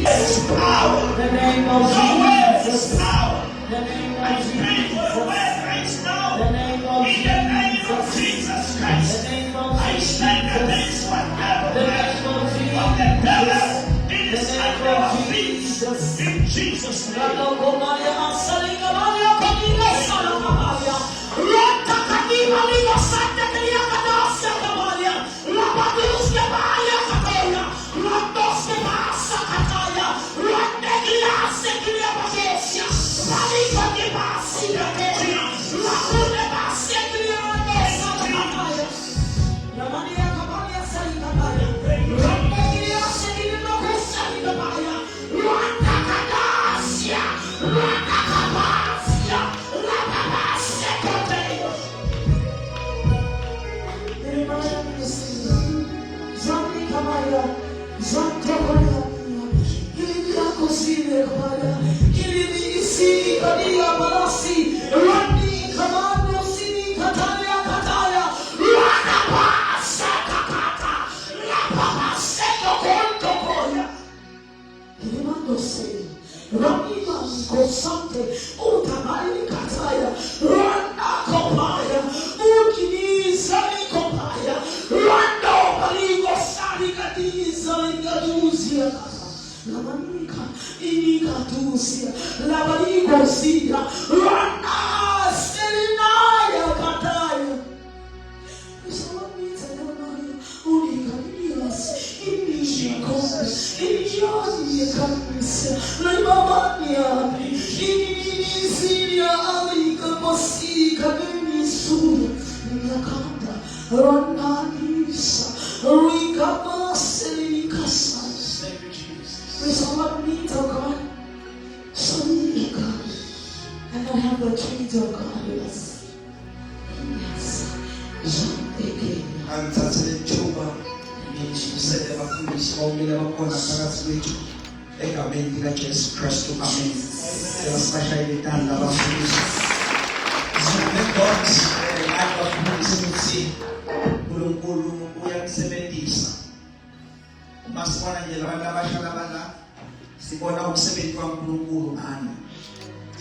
power. The name of Your word is Jesus. power. The name I of speak for the word Jesus. right now. The name of In the name of Jesus. Jesus The Christ. name of I stand against Jesus. whatever The plan name of of the devil. Jesus. It The is name under our of feet. Jesus. In Jesus' name.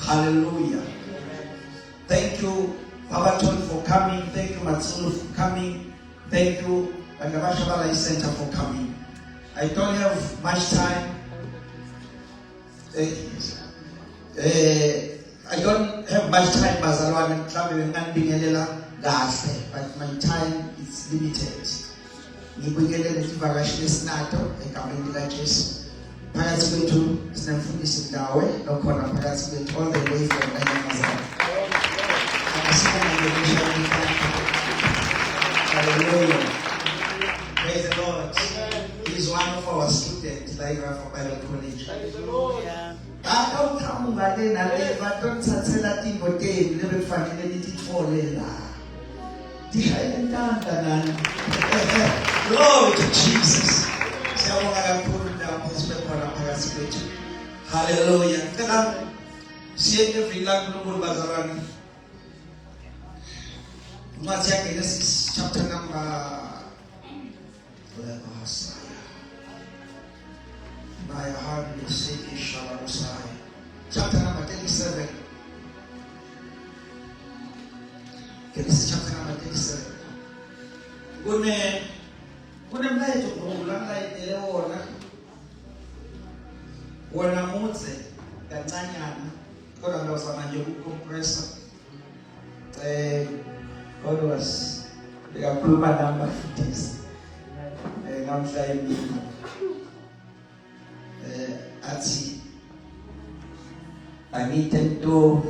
Hallelujah. Thank you, Babaton, for coming. Thank you, Matsulu, for coming. Thank you, Bandabashabala Center, for coming. I don't have much time. I don't have much time, Bazalwan, traveling and being a little gas, but my time is limited. Nibugele Tivarashi Snato, a coming villages. Perhaps going to Snamfundis in Dawe, no corner, perhaps going all the way from Nanyamazan. Hallelujah. Praise the Lord. He is one of our students, like for Bible College. Praise the Lord. Don't come back in and never don't say that in your game, never find anything for Lela. Glory to Jesus. Hallelujah. Genesis chapter number chapter number 37. Genesis chapter number 37. Kuna mlaye tukulanga eleona wanamutse kancanyana kodwa ngizama nje ukucompressa God was ngiyakhuluma number 50 ngamhla emini athi angitento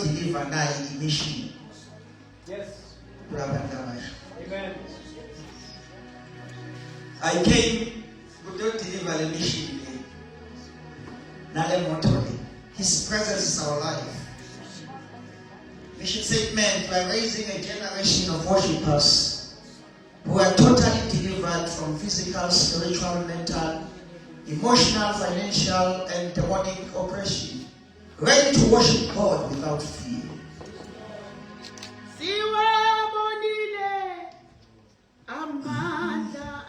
deliver naye mission. Yes. Amen. I came to deliver a mission. His presence is our life. Mission statement: by raising a generation of worshippers who are totally delivered from physical, spiritual, mental, emotional, financial, and demonic oppression, ready to worship God without fear. Siwe bonile amanda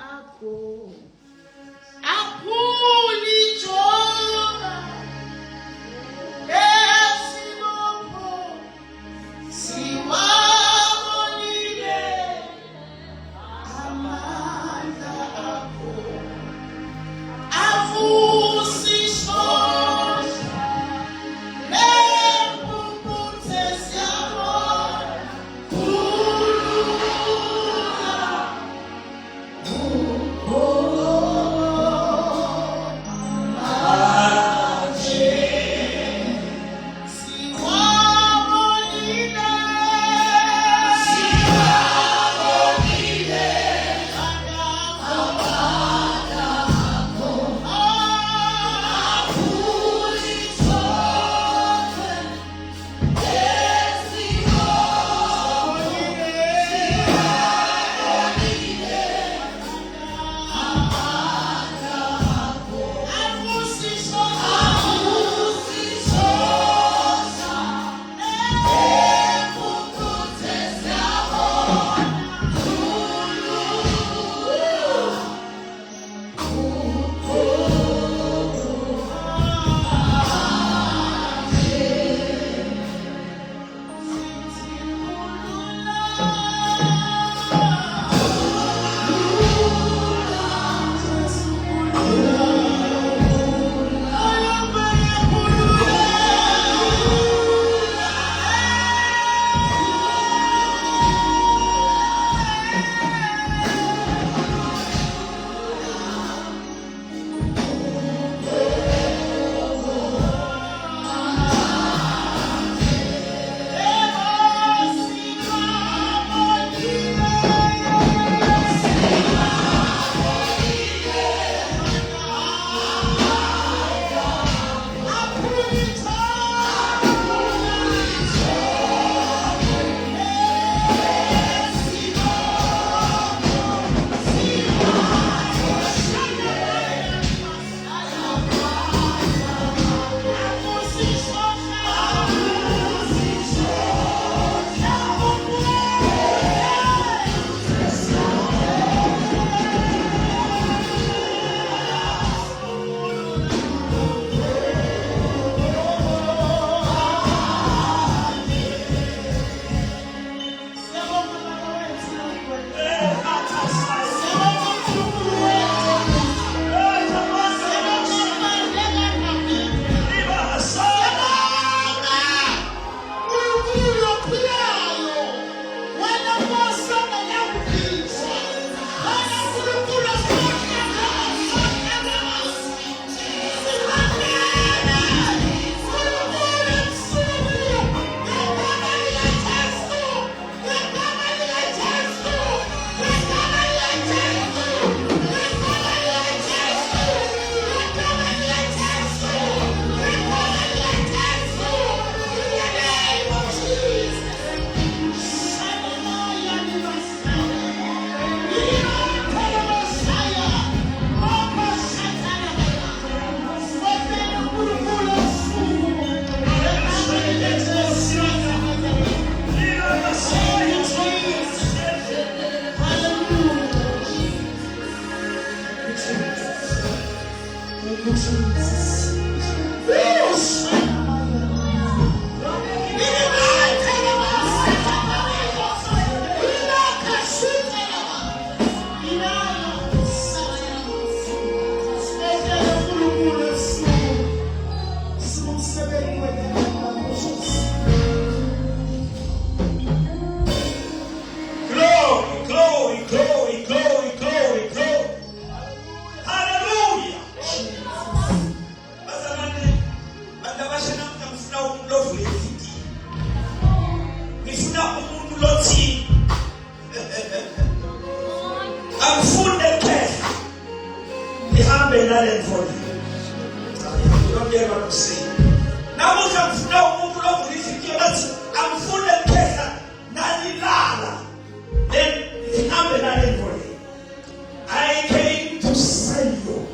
I came to sell you.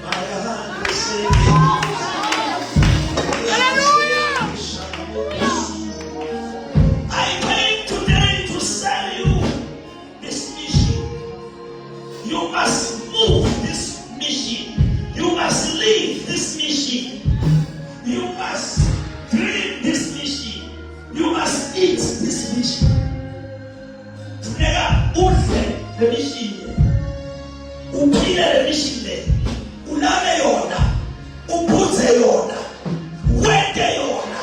My hand is saying, I came today to sell you this mission. You must move this mission. You must live this mission. You must dream this mission. You must eat this mission. Funeka udle le mission. Uphile le mission. Ulale yona. Uphuze yona. Wende yona.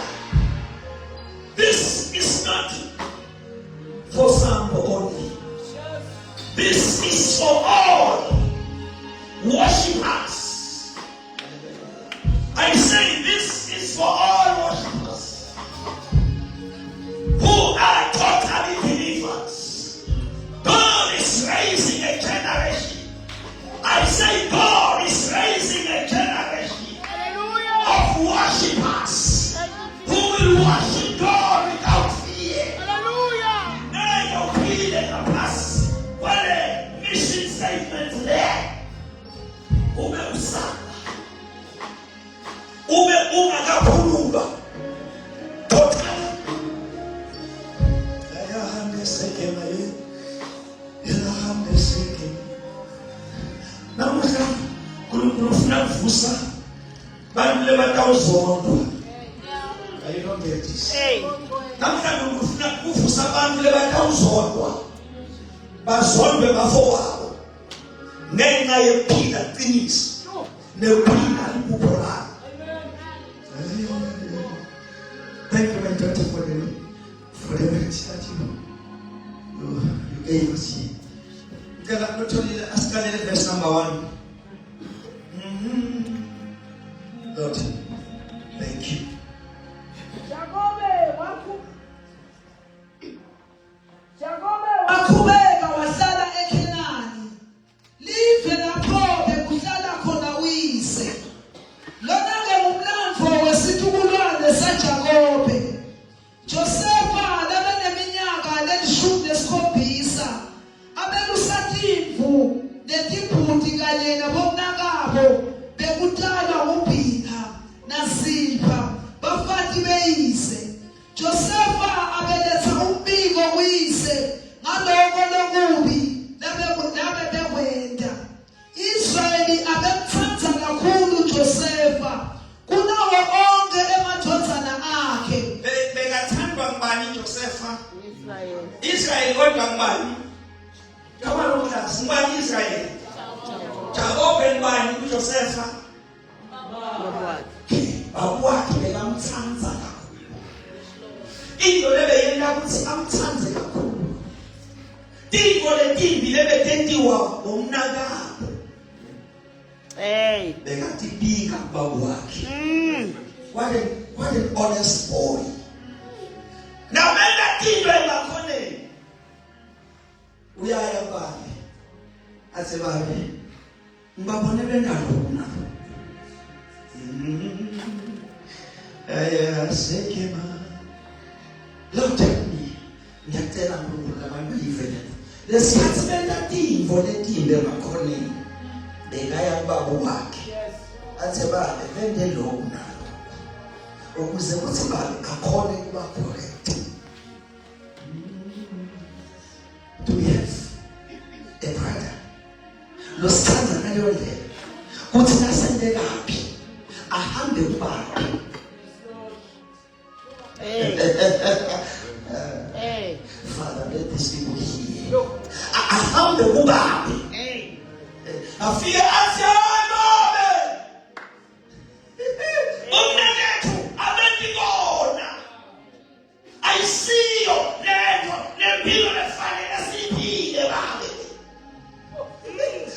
This is not for some only. This is for all worshippers. I say this is for all worshippers who are totally believers. God is raising a generation. I say God is raising a generation of worshippers who will worship God without fear. Now you're feeling a plus. What a mission statement there. Umeusanga. Ungakakhululwa. Totally. Ayahambe seke maye. Ayahambe seke. Namuhla uNkulunkulu ufuna kuvusa bantu lebatawuzondwa. I don't get this. Namuhla uNkulunkulu ufuna kuvusa bantu lebatawuzondwa. Bazondwe bafowabo. Ngenxa yephila qiniso. Nephila iphupho lakho. Thank you, my daughter, for the message that you gave us here. You cannot not only ask verse number 1. Lord, thank you. Wakhubeka wahlala eKhenani. Live lapho bekuhlala khona uyise. Lona-ke ngumlandvo wesitukulwane saJakobe. Josefa labaneminyaka le-17 abelusatimvu netibhuti kanye nabomnakabo bekutalwa uBhitha naZilpha bafati beyise. Josefa abeletha umbiko uyise ngaloko lokubi labe bekwenda. Israyeli abemthanda kakhulu Josefa kunawo onke emadodana akhe. Bekathandwa ngubani Josefa? Israyeli kodwa ngubani? Kama lokuhlazi ngubani Israyeli? Jakobe ngubani uJosefa? Bakwakhe bekamthanda kakhulu. Into lebeyenda ukuthi amthande kakhulu. Timo letimbi lebetentiwa ngomnakabo. Bekatibika bakwakhe. What an honest boy. Now when that thing went back on it, we are a body. As a body. Mbabone bengalona. Sekema. Lord tell me. Ngiyatela uNkulunkulu kaMabiyivele. Lesikhathi bendathi for the team bemakone. Bekaya ubaba wakhe. Athe ba vende lokhu nalo. Ukuze kuthi babe akhone kuba correct. Do we have a brother? Losithanda ngaleyo ndlela. uthi nasende kaphi ahambe kubaba. Father, let these people hear. Ahambe kubaba. Afike asiyanobe. Umnenethu abendikona. Ayisiyo lento lempilo lefanele siphile babe.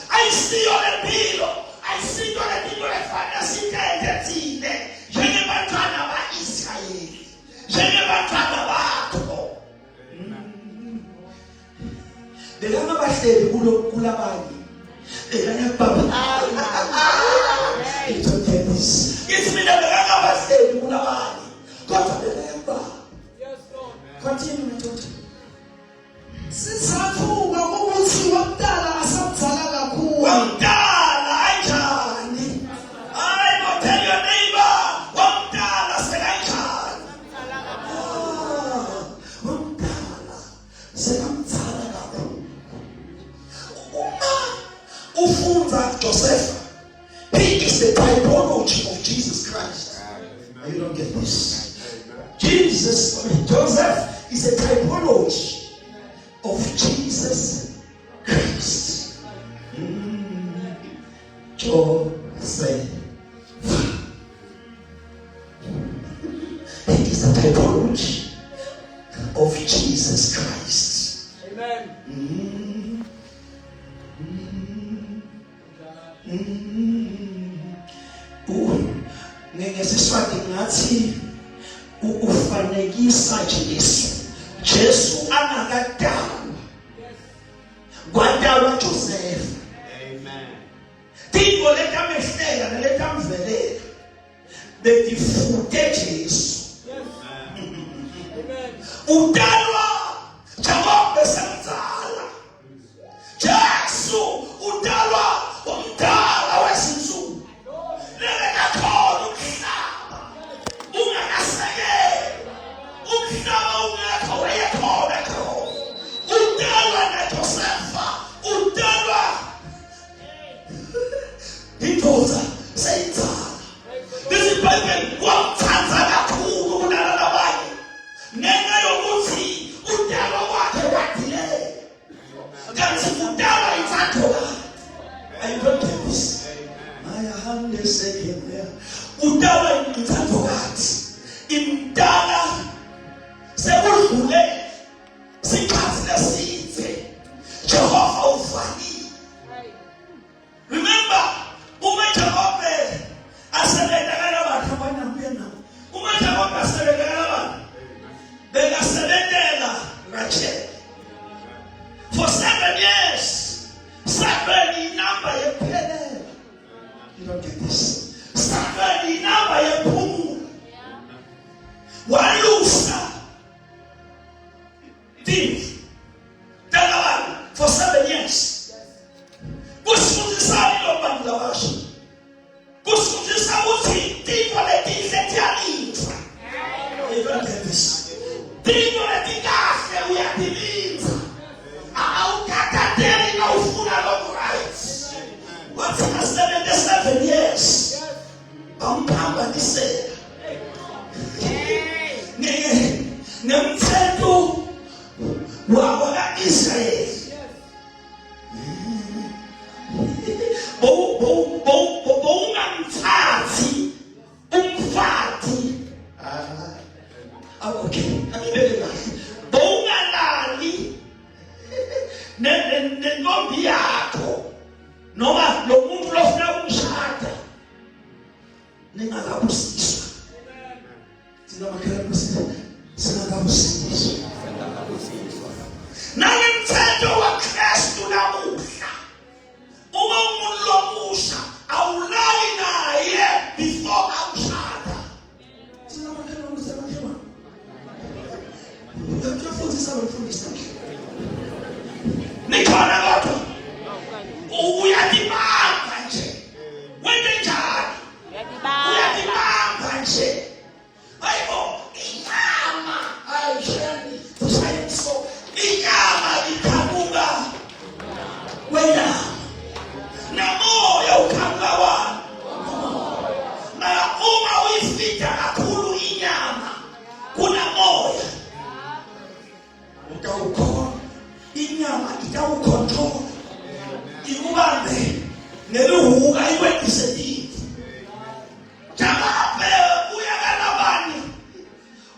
Ayisiyo lempilo, ayisiyo lempilo lefanele sithethe thine. Njengebantwana ba-Israyeli, njengebantwana bakho. Bekanga bahleli kulabanye. Bekanga baba. You don't get this. It's me that bekanga bahleli kulabanye. Kodwa bekanga baba. Continue my daughter. Sisathuka ukuthi wamdala asamdala kakhulu. Wamdala ayijani. I go tell your neighbor, wamdala sekayijani. Wamdala sekamdala kakhulu. Uma ufunza Joseph, he is the typology of Jesus Christ. You don't get this. Joseph is a typology of Jesus Christ. Joseph. He is the typology of Jesus Christ. Amen. Ngesiswati ngathi ufanekisa Jesu anakadalwa kwadalwa Joseph. Amen. Tiko letamehlela neletamvelela betifute Jesu. Amen. Udalwa njengoba semzala. Jesu udalwa umdala wesinsuku. Lelekakhona umhlaba ungakasekela. Umhlaba ungekho wayekhona khona. Udalwa naJosefa, udalwa indoda seyinzala. Lesi Bible wamthatha kakhulu kunalaba abanye. Ngenxa yokuthi udalwa wakhe wadileka. Kanti udalwa inzathola. I don't get this. Ayahamba sekemya. Udalwa inzathokathi. Imdala sekudlule sikhathi lesithe. Jehova ufanele. Remember, uma Jehova asebenza kalabantu abanambuye nabo. Uma Jehova asebenza kalabantu. Bekasebenza Rachel. For 7 years. 7 inamba yephelele. You don't get this. 7 inamba yephumula. Walusa. Thief. Dalawan for 7 years. Kusifundisani lo bantu labasha. Kusifundisa ukuthi into letihle tiyalinza. You don't get this. Into letikahle uyadilinza. Awukathateli na ufuna lokho right. Wathi ngasebenza 7 years. Bamphambanisela. Nemthetho wakwa-Israyeli. Bowungamthathi umfati. Okay, angibeke kahle. Bowungalali nentombi yakho noma lo muntu lofuna ukumshada ningakabusiswa. Singakabusiswa. Nangemthetho waKristu namuhla. Uma umuntu lomusha awulali naye before amshada. Nikhona kodwa uyadibamba nje. Wente njani? Uyadibamba nje. Hayibo inyama ayisheni umbambe ngeluhuka ikwediselile. Jamape uyakalabani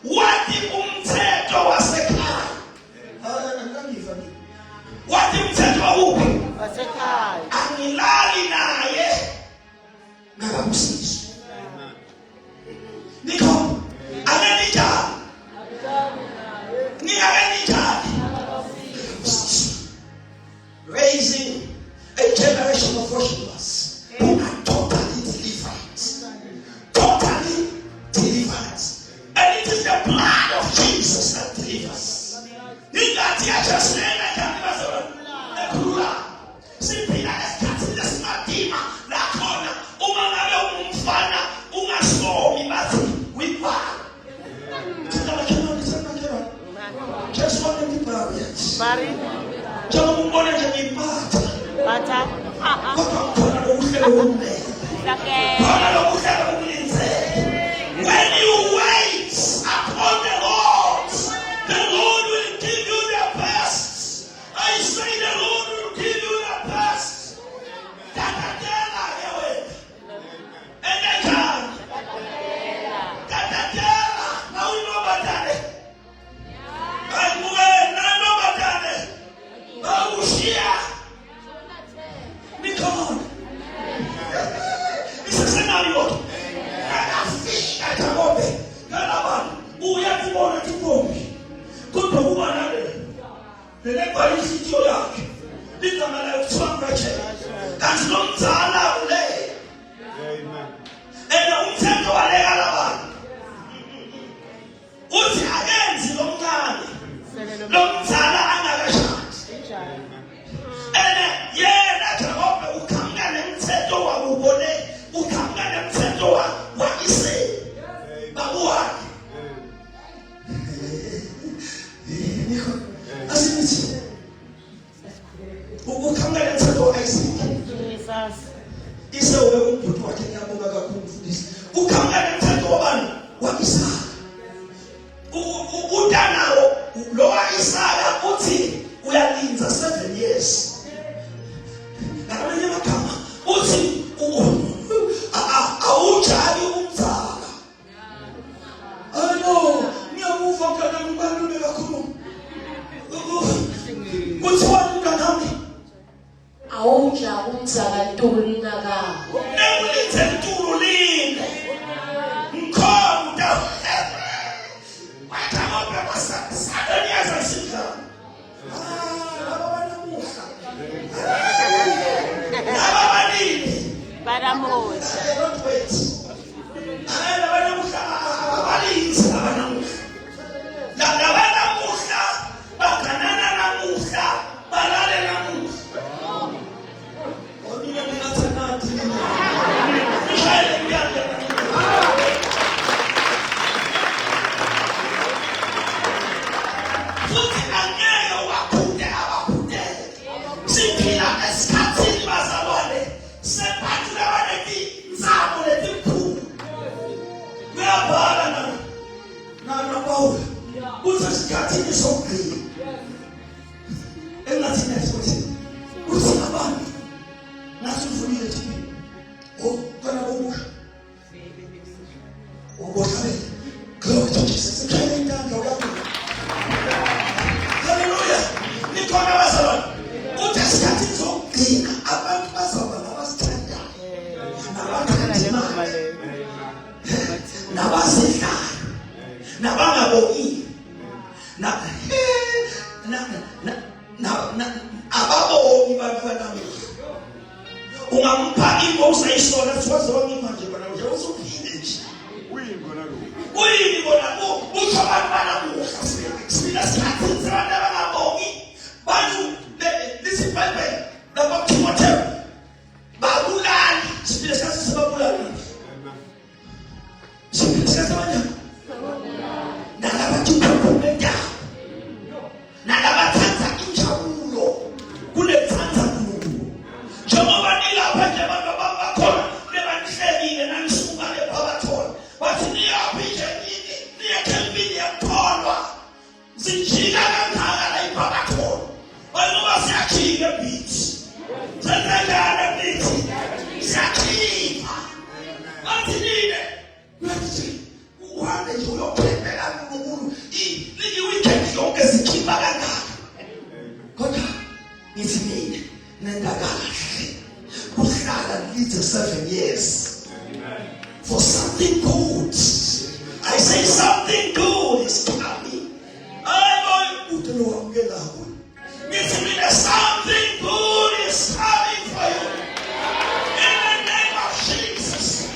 wathi umthetho wasekhaya. Wathi umthetho wakuphi? Wasekhaya. Angilali naye ngakabusiso. Nikho angenijani? Ningakenijani? Raising a generation of worshipers who are totally delivered. Totally delivered. And it is the blood of Jesus that delivers. Ingati yachasena kanibazora. Ekhulula. Siphila esikhathini esimadima lakhona uma ngabe ungumfana ungasomi bathi wiphala. Just one in the barriers. Mari. Jangan menggoda jadi mata. Baca. Kau kena usaha umne. Sakit. Kau kena usaha umne. When you wait upon the Lord will give you the best. I say the Lord will give you the best. Tatadela yewe. Enekan. Tatadela. Now you know about that. Nikon. It's a scenario. Fish at a moment. Galaban. Uya Timona Tipomi. Good to woman. The next is your yak. This is a swamp. That's not Zala. And the Unsen to Alagaban. What's against the long time? Long Zala and and yeah, that's a hope. Ukanga mtendo wa ubone, ukanga mtendo wa wakise. Babuwa. Niko. Asimiti. Ukanga mtendo wa Isaac. Jesus. Isa wewe mtu wa Kenya Mungu akakufundisha. Ukanga mtendo wa bani? Wa Isaka. Udanao lo wa Isaka uthi uyalinza 7 years. Nakamenya makama uthi awujali umzala. Ano ngiyamuva kana ngibani kakhulu. Uthi wena nami awuja umzala ntulu lingaka. Nengulithe ntulu line. Ngikhona. Wathi ngoba basakade niyazasidla. Paramoja. Don't wait. Zikika kangaka la ipakathona. Wena wasiyakhika beats. Senzeka it's 7 years. For something good. I say something good is coming. I want you to know something good is coming for you. In the name of Jesus.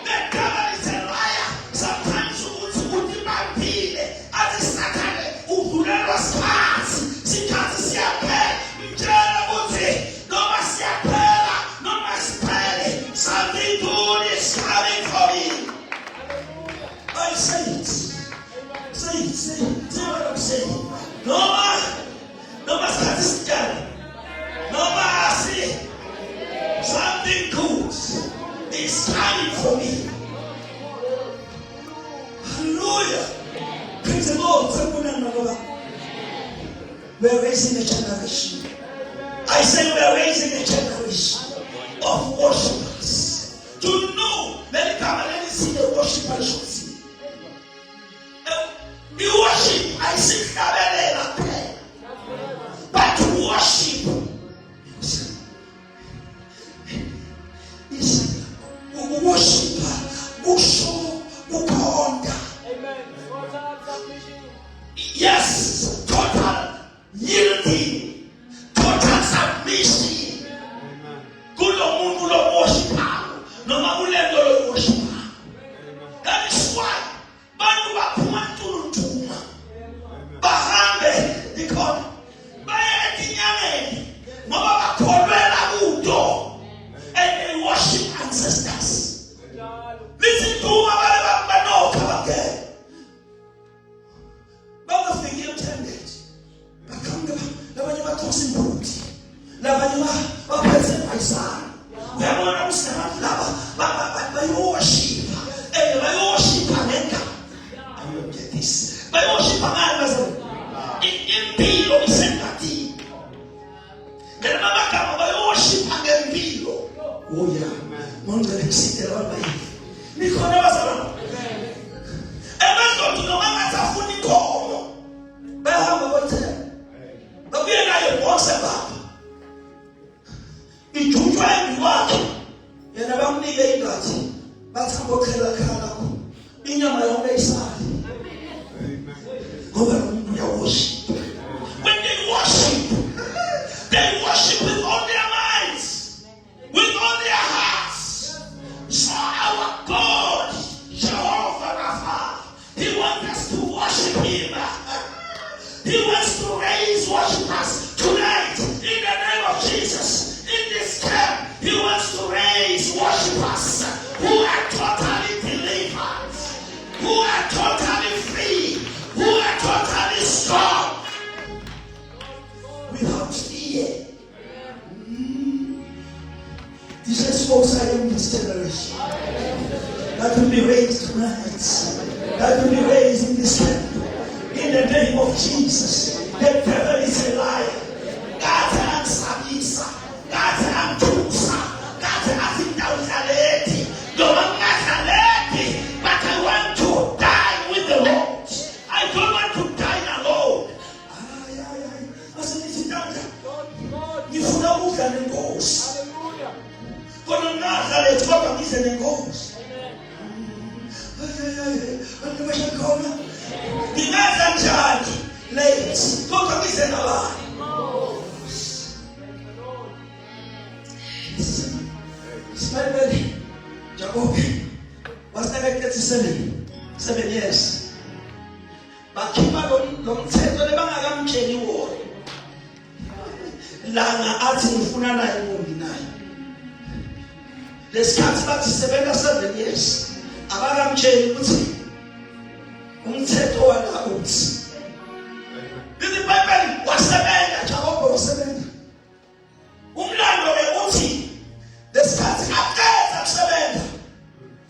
The devil is a liar. Sometimes you would be as a Saturday who never starts. She can't see a pen. Something good is coming for me. I say it. Say what I'm saying. No more statistically. No more see. Something good is coming for me. Hallelujah. Praise the Lord. We're raising a generation. I say we're raising a generation of worshipers. To know, let me come and let me see the worshipers should see. You worship, I see prayer. But to worship is worship, yes, total yielding, total submission. Kulo worship. No mabulemdo worship. That is why bantu baphuma ntuma bahambe because baye etinyangeni ngoba bakholwela kudo and they worship ancestors. Listen to what banokha again. Bangafiki emthendeni bakhamba labanye bathosa imbuti labanye baphethe ayisana. Uyabona usinabantu laba bayoship and bayoship ngenga. I don't get this. Bayoship ngani impilo isengati. Ngena magama bayoship ngempilo. Oh yeah. Mongele kusitela bayi. Nikhona bazalwana. Ebenzo noma inkomo. Bahamba bothela. Babuye nayo bonke baba. Ijujwa embiwakhe. Yena bamnike ingathi bathi ngokhela khala ku. Inyama yonke isali. Ngoba umuntu uyaworship. When they worship with all their minds, with all their hearts. So our God, Jehovah Rapha, He wants us to worship Him. He wants to raise worshipers tonight in the name of Jesus. In this camp, He wants to raise worshipers who are totally delivered, who are totally free, who are totally strong, without fear. Jesus spoke in this generation. That will be raised tonight. That will be raised in this camp. In the name of Jesus. The devil is a liar. God and Sabisa. God and Tusa. God and Tausaleti. But I want to die with the Lord. I don't want to die alone. Jacob was elected to 7 years. Bakhipha lo mthetho lebangakamtsheli wona. Langa athi ngifuna naye intombi naye. Lesikhathi bathi sebenza 7 years. Abakamtsheli ukuthi umthetho wala uthi. Lithi iBhayibheli wasebenza Jacob wasebenza. Umlando uthi lesikhathi aqeda kusebenza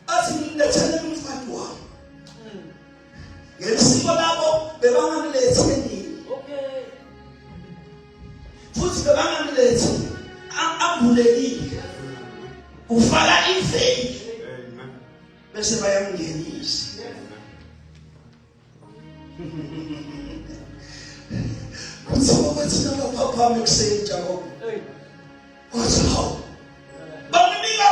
athi ngilethele umfati wami. Ngesiko labo bebangamletheni. Okay. Futhi bebangamlethi ambulekile. Ufala imfeki. Amen. Bese bayamngenisa. Kuthiwa bathi papa mekuseni Jacob. Wathi hawu. Bamnika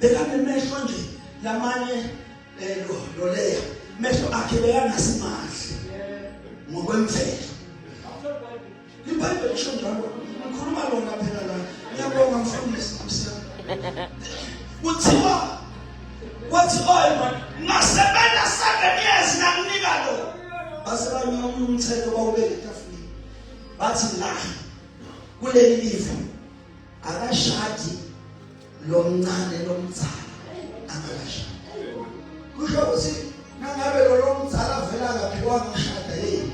bekanemehlo nje lamanye lo leya mehlo akhe bekangasimahle ngokwemvelo. iBhayibheli lisho njalo, ngikhuluma lona phela la. Ngiyabonga mfundisi Msiyana. Kuthiwa wathi man ngasebenza 7 years nakunika lo. Base banywa umthetho bawubeka etafuleni. Bathi la kuleli livu akashadi lomncane lomdzala akashadi. Kusho ukuthi nangabe lo mdzala vela akaphiwa ngashada yini.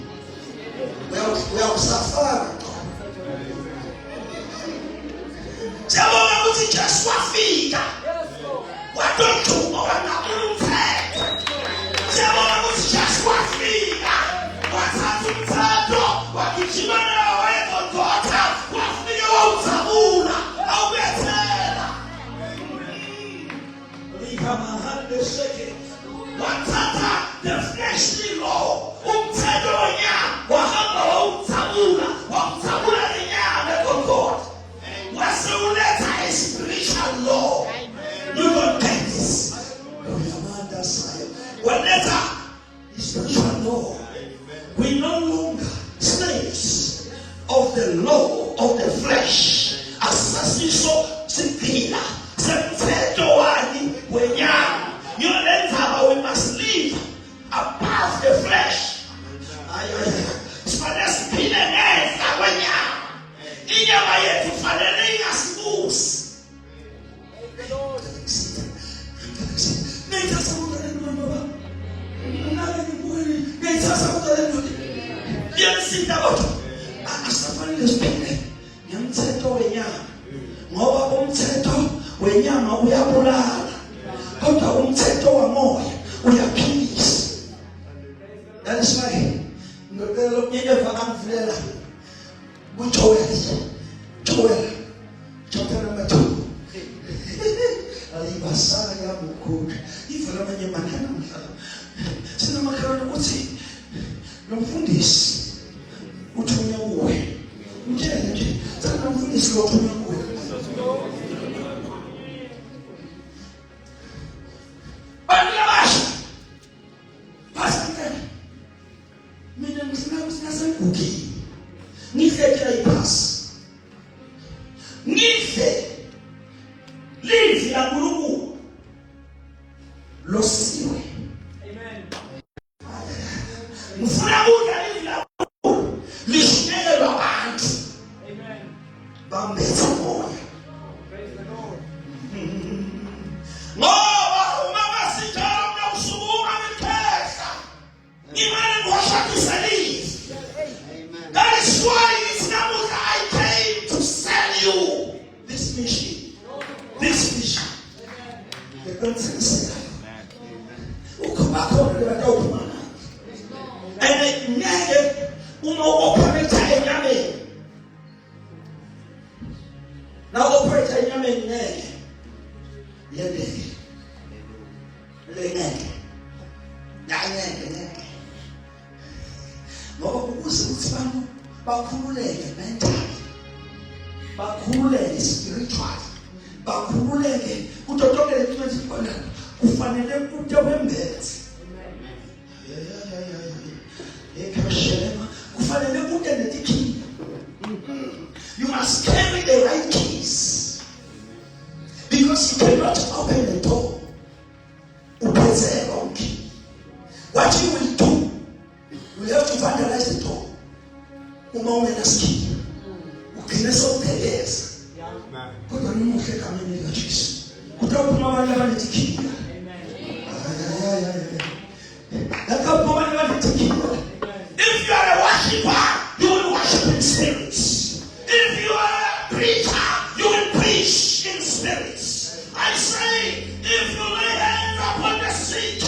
Uyawusafara. Jabona ukuthi Jesu wafika. Wadonjuba wanqabula umthetho. Jabona ukuthi Jesu wafika. Wathatha umthetho wagijimana nawo eGolgotha. Wafika wawuthambula awubethela. Likamahande sheke. Wathatha the fleshly law. Umthetho wonyama wahamba wawuthambula. Wawuthambula lenyama eGolgotha. Wasuletha a spiritual law. You don't get this. Whenever the spiritual law, we no longer slaves of the law of the flesh. Asasiso sipila. Semthetho wani wenyama. We must live above the flesh. Sifanele neza wenyama. Inyama yetu fanele ingasibusi. Umthetho wenyama ngoba umthetho wenyama uyabulala kodwa umthetho wamoya uyaphilisa. That is why ngicela unyeva amvulela uJoel chapter number 2 alibasala yabukhulu ivela manje manana mhlaba sinamakhalana ukuthi lo mfundisi uthunya kuwe mtshele nje sana mfundisi lo uthunya kuwe banabasha pastor mina ngifuna ukusinasengukini ngifekela iphasi ngife livi la Nkulunkulu losiwe. Amen. Ngifuna ukuthi livi la Nkulunkulu lishikelwa abantu. Amen. Bambethe moya. Praise the Lord. Ngoba uma basijala mnawusukuma ngekhehla. Imali ngoshakisa livi. Amen. That is why it's not what I came to sell you this mission. This vision. The consensus. And the negative operate in Yamen. Now operate in Yamen. No, bakhululeke spiritual. Bakhululeke kutotoke lezinto ezikhona kufanele ukuthi wembethe. Kufanele ukuthi netikhiya. You must carry the right keys because you cannot open the door. Uphethe wrong key. What you will do, you have to vandalize the door. Uma umenaski ukinesa upeleza kodwa nimuhle kamene lika Jesu kutaphuma abantu abanetikhiya. If you are a worshiper, you will worship in spirits. If you are a preacher, you will preach in spirits. I say, if you lay hands upon the sick,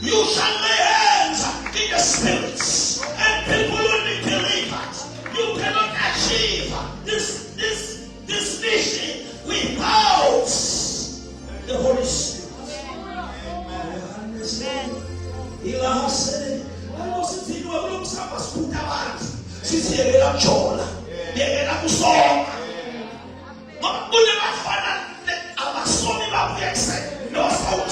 you shall lay hands in the spirits, and people will be delivered. You cannot achieve this mission without the Holy Spirit. Ila hasene alosithi wabulomsapa sikuta abantu sithi yekela kujola yekela kusoma ngoba kunye bafana abasomi babuya ekseni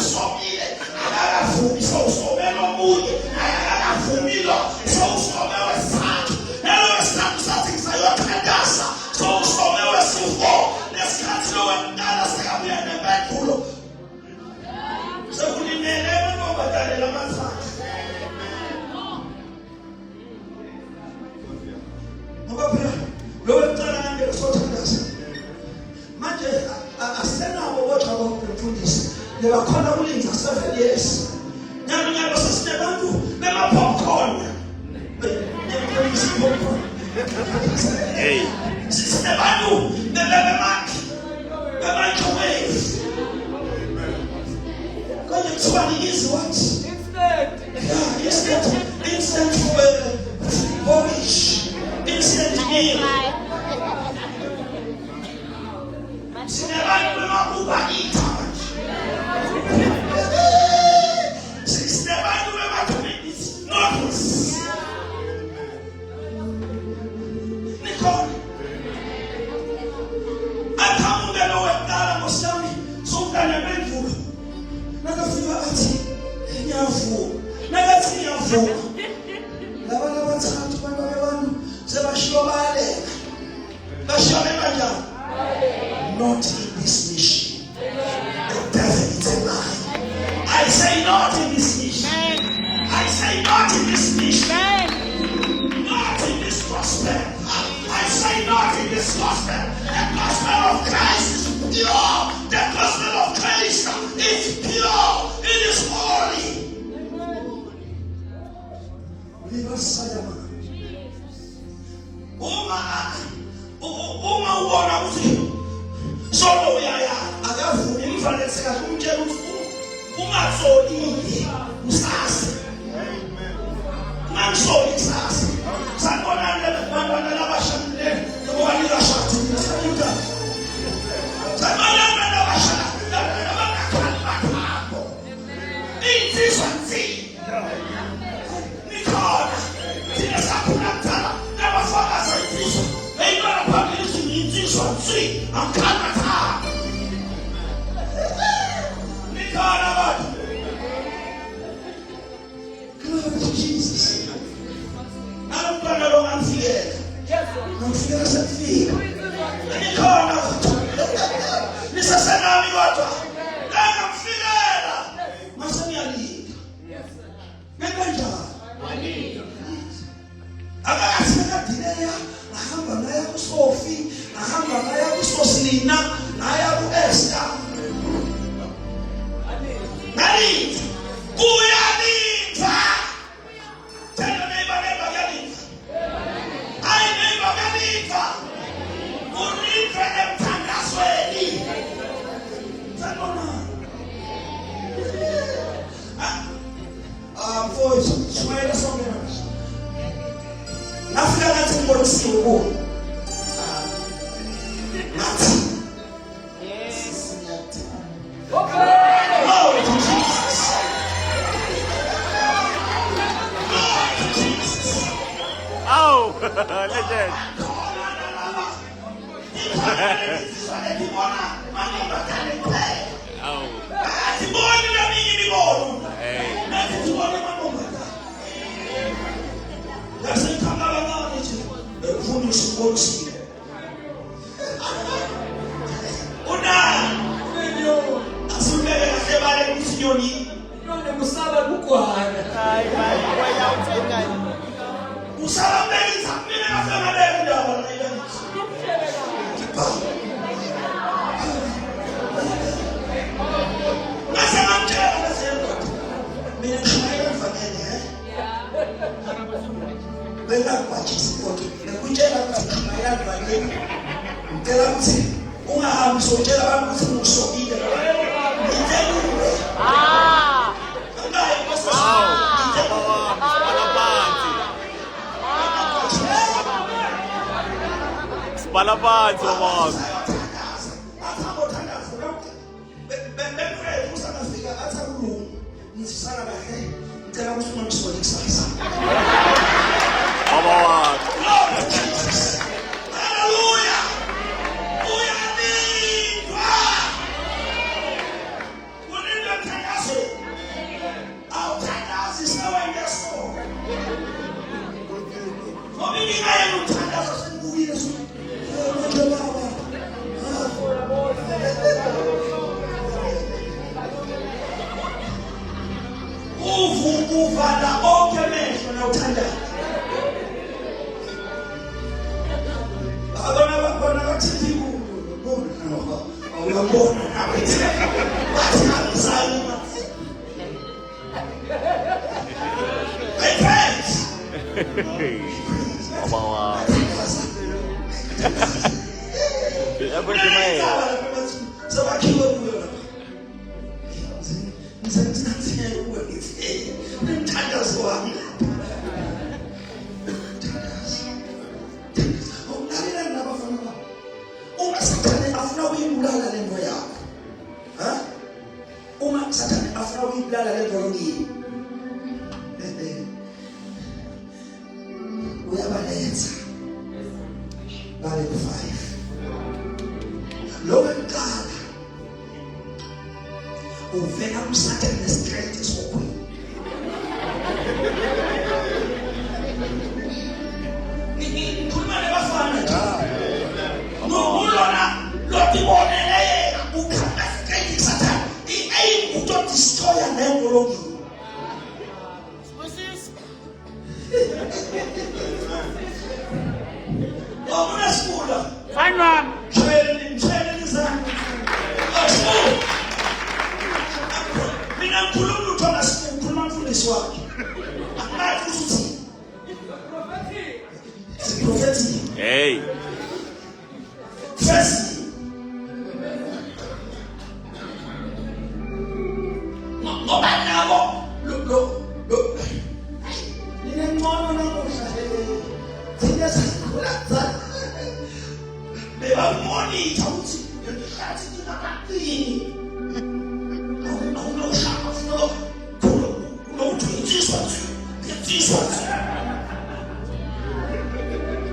usomile akakavumi sowusome nomunye akakavumi lo sowusome wesithathu wesithathu sathi ngisayothandasa sowusome wesi-4 nesikhathi lowekuqala sekabuya nempendulo sekulimele emanobadalela amathathu ngoba phela lowekuqala ngangeke sothandasa manje asenabo kodwa bomfundisi lebakhona kulinza 7 years nyalo sesinebantu bema-popcorn sinebantu bema-microwave konje kuthiwa easy what instant porridge instant meal sinebantu bema-Uber Eats sinebantu bema-Domino's noodles nikhona athamukelo wekuqala ngosami somntana bemvulo nakafika athi ngiyavuma nakathi ngiyavuma labantu abathathu bantu bebantu sebashiyo bayaleka bashiyo bekanjani not in this mission. The devil is a lie. I say not in this mission. I say not in this mission. Not in this gospel. I say not in this gospel. The gospel of Christ is pure. The gospel of Christ is pure. It is holy. Uma ubona ukuthi solo uyaya akavumi imfanelise kahle umtshela ukuthi ungasolile usasa ungasolile usasa sakona lebantwana labashadile ngoba nikashadi ngisakuda sakona labashadile abakakhali bakho insizwa nzima nikhona thina sakhula kuqala nabafakaza insizwa eyibona phambili ukuthi insizwa nzima akhana Jesus. Nampana lo ngamfikela sekufika. Nikhona nisasenami kodwa. Ngamfikela. Mase ngiyalinda. Kanjani? Akakathi nakadileya ahamba naye kuSophie, ahamba naye kuSosilina, naye kuEsther. Nani? Kuyalinda. Tell your neighbor Yalinda. I neighbor Yalinda. Ulinda emthandazweni. Sanona. Mfowethu, shumayela sonke manje. Nafika ngathi ngibonisiwe kuwo. Nathi. Yes. Okay. Glory to Jesus. Oh, legend. Balabanzo boss. Hallelujah. uthanda abona kathi uyabona nawe bathi angisali my friends Wow. Everything made. Sabakhiwe kuyo umthandazo wami lalela nabafana babo uma sathane afuna ukuyibulala lento yakho uma sathane afuna ukuyibulala lento yini uyabaletha babe ku-5 lo wekuqala uvela kusathane straight esokhweni ngikhuluma nebafana nolona lotibonele ukhamba straight sathane i-aim utodestroya nengolongini Skula. Fine, man. Training zami. Mina ngikhuluma uthola sikhuluma mfundisi wakhe. Akathi uthi. Prophetic. Hey. First. Ngoba nabo lo. Nina ngcono namuhla. Thina sikhula bebamonitor ukuthi ngihlathi nginabathini awunoshaka funo unokuthwitsiswa ngitsiswa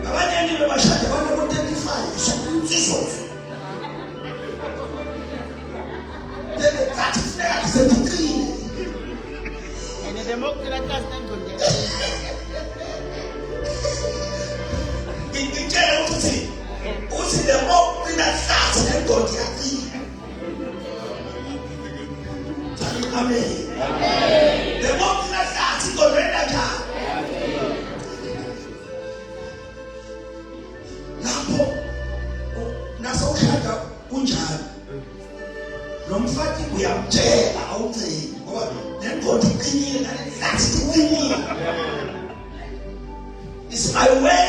abanye bebashada bano-35 sokuthitswa bebekathi funeka kusebuqine and the more that ngitshela ukuthi the more minahlathi nendoda yaqina amen the more minahlathi indoda yenajani lapho nasawushada kunjalo nomfati uyamtshela awuceli ngoba nendoda iqinile nathi iqinile is my way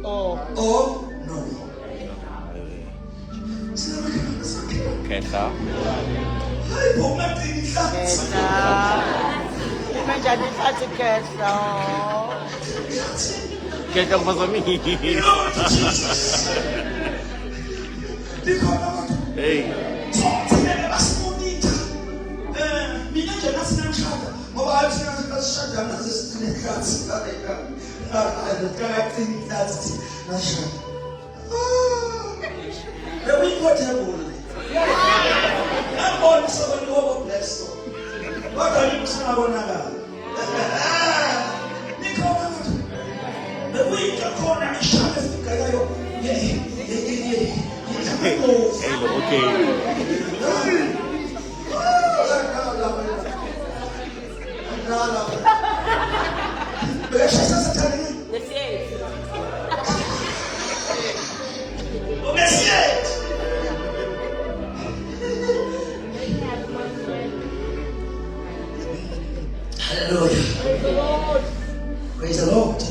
or no Keta. Hai bunga tingkat. menjadi satu kesho. Keta pasami. Hey. Mina nje nasinamshada ngoba athi nasishada nasesinesikhathi akaqini nathi nashada bewuyiphothebule yabona sobani wobo blessed kodwa nikusabonakala nikhona bewuyipha khona ishaka efikayo Hey, okay. Hallelujah. Praise the Lord.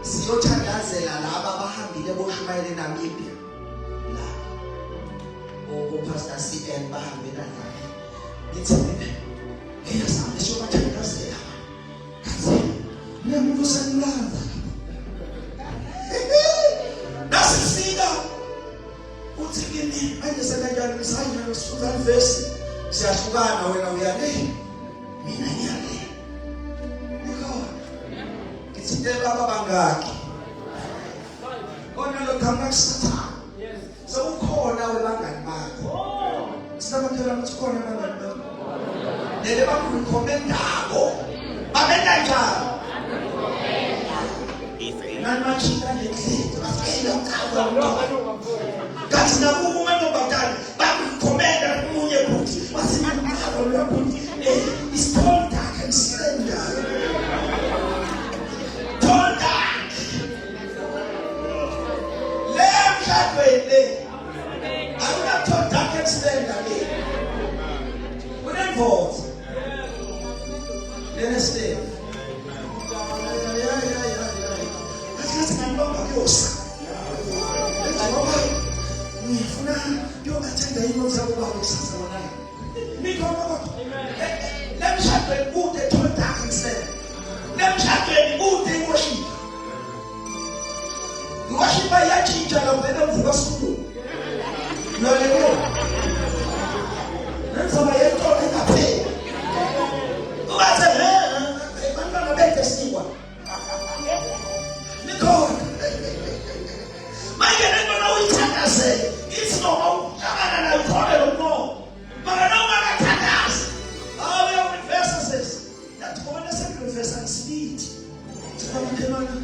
siyothandazela laba abahambile boshumayela eNamibia la Pastor CN bahambe naye ngithi ngiyasabe siyobathandazela kaze nemuntu senilanda nasifika uthi kimi manje senajani misanya nosifunda verse Siyahlukana wena uyale. Mina ngiyale. Because ngithinte baba bangaki. Kona lo khanga sitha. Sekukhona webangani bakho. Sinabathela ukuthi khona abangani bakho. Lele bakukhomendako. Babenda njalo. Nani machika ngendlela. Bafela ukhaza umntwana. Kathi nakuba umuntu obadala bakukhomenda kumunye futhi. Wasimana umkhalo lo futhi. It's tall dark and slender. Tall dark. Lemshadweni. Tall dark and slender. Unenvozi. Let's stay. Let's ngibamba kuyosa. Ngifuna yokathenda imo zabo babo kusasa wona. Mikho lemshadweni kude tall dark and slender. Lemshadweni kude worship. Worship ayachinja lapha emvuka sikulo. Nalelo. Nenzaba yento engapheli. Ubaze bantwana bethe siwa. Mikho. Manje lento nawuyithandaze, ithi noma uhlangana nayo khona lo no. Mara noma akathandaze. Awe universes. Yathi bona sekurefesa speed. Sikwamkhelana.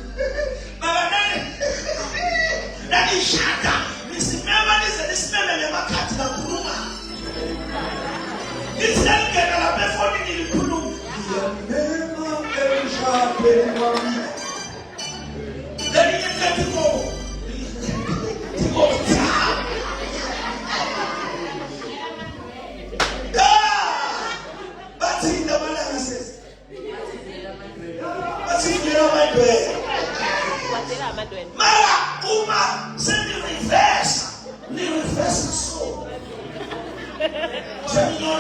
Mara nani? Nani shaka. Nisimema nisimeme ngemakhathi kakhuluma. Ngizengena lapha efoni ngikhuluma. Ngiyamema emshadweni wami. Leni ngithi ko. Mara uma send the reverse so. No.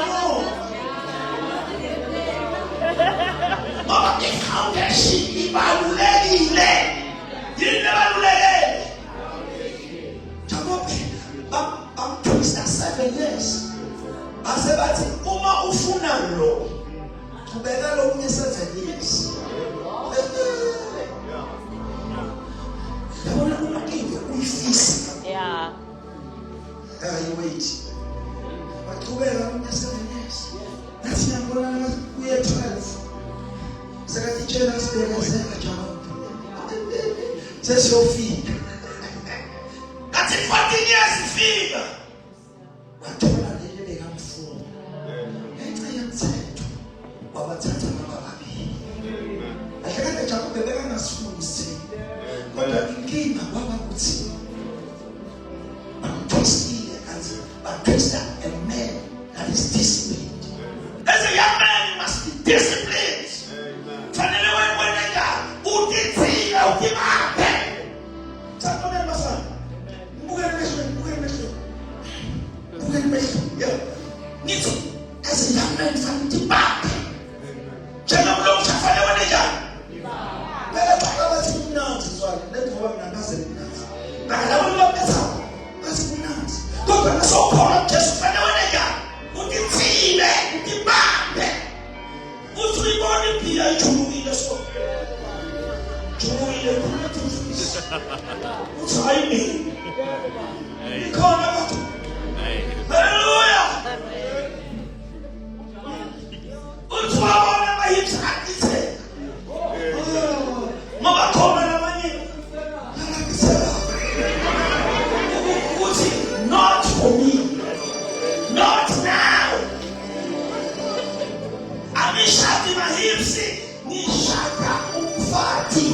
Mama ikhawule ibalulekile. Yini ebalulekile? I'm 27 years. Asebathi uma ufuna lo kubeka lo kunye 7 years. Yabona uma kinga uyifisa. Yeah. You wait. Bakubeka kunye 7 years. Nathi ngiyabona kuye 12. Sekatitshela sibeka sekajabu. Sesiyofika. Kathi 14 years ifika. Wathola leli bekamfuno. Ngenxa yemthetho wabathatha ababili. Ahlekana jabu bebeka ngasifundisi. Kodwa inkinga kwaba kuthi bamthostile kanti bathosta a man that is disciplined. As a young man you must be disciplined. Fanele wena udithile ukimaphe. Sakone masana. Nito, as a young man from the back. Jenna Blom Chafale Waneja. Let us talk about it now. Let's go on and answer it now. But I don't know better. That's it now. Go on, so called just Fale Waneja. Who can see that? Who can back? Who's reborn in the Jumi? Jumi, what's I mean? Hallelujah. Utwabona bayithakithe. Mama khona namanye. Uthi not for me. Not now. Amishati mahipsi ni shaka umfati.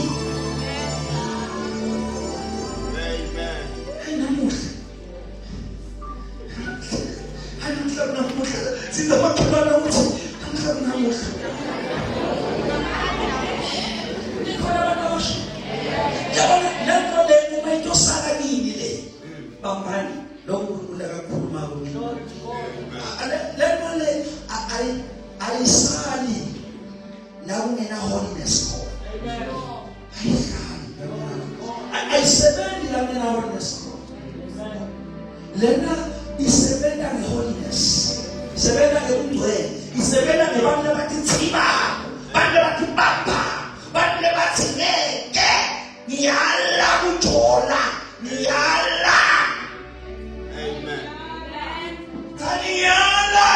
Amen. Lena is a holiness. isebenza ngekungcwele, isebenza ngebantu abathi thiba, bantu abathi baba, bantu abathi ngeke, ngiyala kujola, ngiyala. Amen. Ngiyala.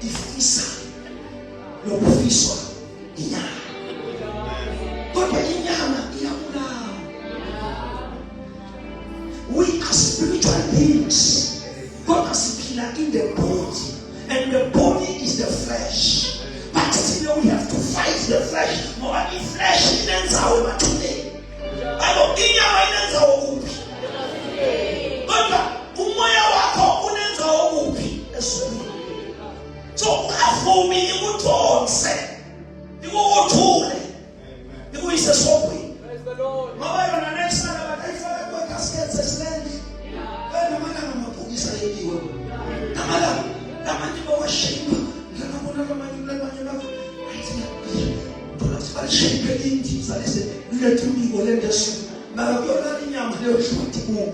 Ifisa lokufiswa inyama. Kodwa inyama iyabulala. We are spiritual beings. God has been in the body, and the body is the flesh. But still we have to fight the flesh. More the flesh inenzawo emathuneni. Alo inyama inenzawo kuphi? Kodwa umoya wakho unenzawo kuphi? Eswini. So ungavumi ikuthonse, ikuthule, ikuyise sokweni. Ngoba yona nesana batayifaka kwecaskets esileni. Wena mana ngamabhokisi ayekiwe. Namala, namanje bawashipa. Ngiyabona lamanye lapho. Thola sibalishipe indiza lese lethumiko lendesu. Mara kuyona inyama leyo shuthi ku.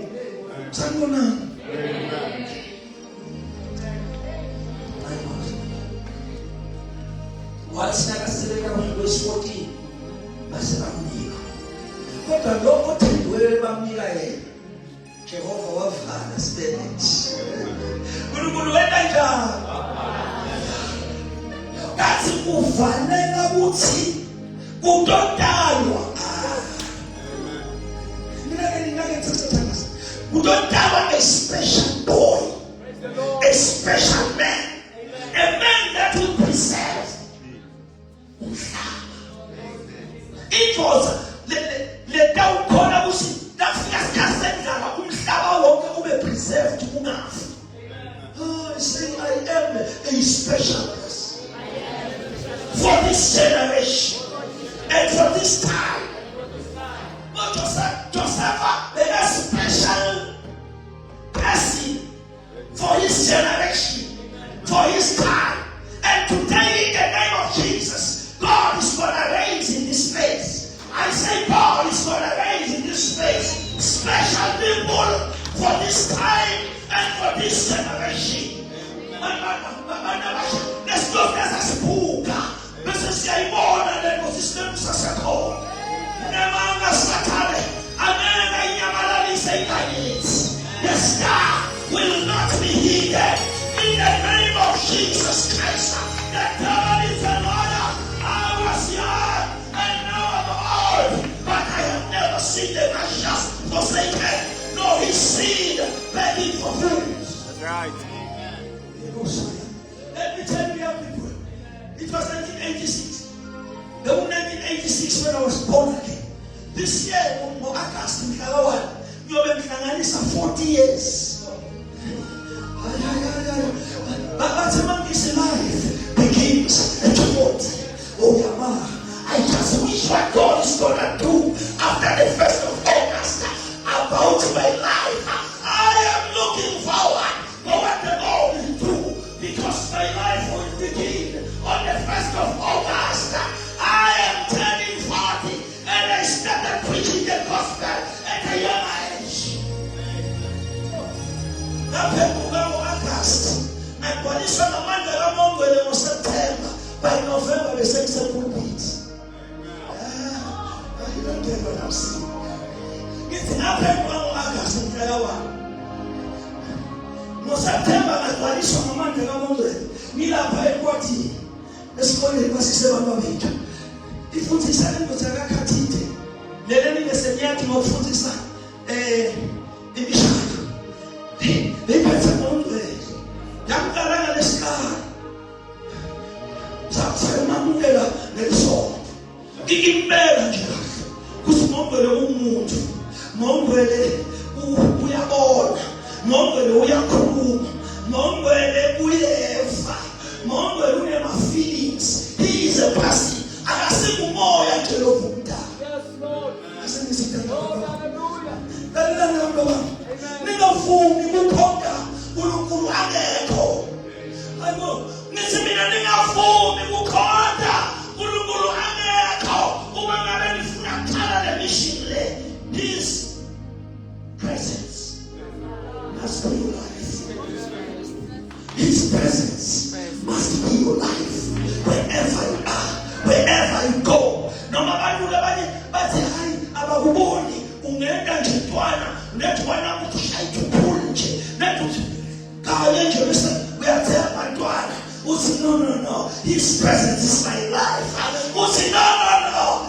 Sanibonani. Wasinakasebenza ngoLwesi 14 base bamnika. Kodwa lokho othendiweyo bamnika yena. Jehova wavala sibenethi. UNkulunkulu wena njani? Kathi uvalela ukuthi kudodalwa. Mina ngithatha kudodalwa a special boy, a special man, a man that will preserve. It was le down corner ukuthi nafika sikasenzala umhlaba wonke ube preserved ungafi. Say I am a specialist for this generation and for this time. But Joseph a special person for his generation, for his time. And today in the name of Jesus, God is going to raise in this place. I say God is going to raise in this place special people for this time and for this generation. Let's look at this book. This is the more than the system sacerdotal. Namanga Satale. Amen. Yamalali say the star will not be hidden. In the name of Jesus Christ. The devil is a liar. I was young and now I'm old, but I have never seen the righteous forsaken, nor his seed begging for food. That's right. Let me tell you, people, it was 1986. The 1986 when I was born again. This year, August, you're 40 years. But among his life begins at 40. Oh, Yama, I just wish what God is going to do after the 1st of August about my life. I am looking forward for what the Lord will do because my life will begin on the 1st of August. I am turning 40 and I started preaching the gospel at a young age. August. And condition of man that among them was September. By November, they say it's a pulpit. You don't get what I'm saying. It's happened on August in Karawa. No September, and condition of man that among them. Mila Paipoti. Let's call it Pasiseva Mabito. If you decide to take a catite, let me say, Yaki of Futisa, a Bishop. They put a long way. Yakaranga the sky. Mamela Nelson. Imbera Kusmombele umuntu. Mombele uyabona. Mombele uyakhuluma. Mombele uyefa. Mombele unema feelings. He is a person. Akasikumoya nje lovuda. Yes Lord. Hallelujah. Ningavumi ukukhonda uNkulunkulu akekho. Hayibo, nithi mina ningavumi ukukhonda uNkulunkulu akekho. presence must be your life. Wherever you are, wherever you go. No matter but abakuboni ungenda nje ntwana nethwana ukushaya iphunje nethu kanye nje bese uyathela abantwana uthi no his presence is my life uthi no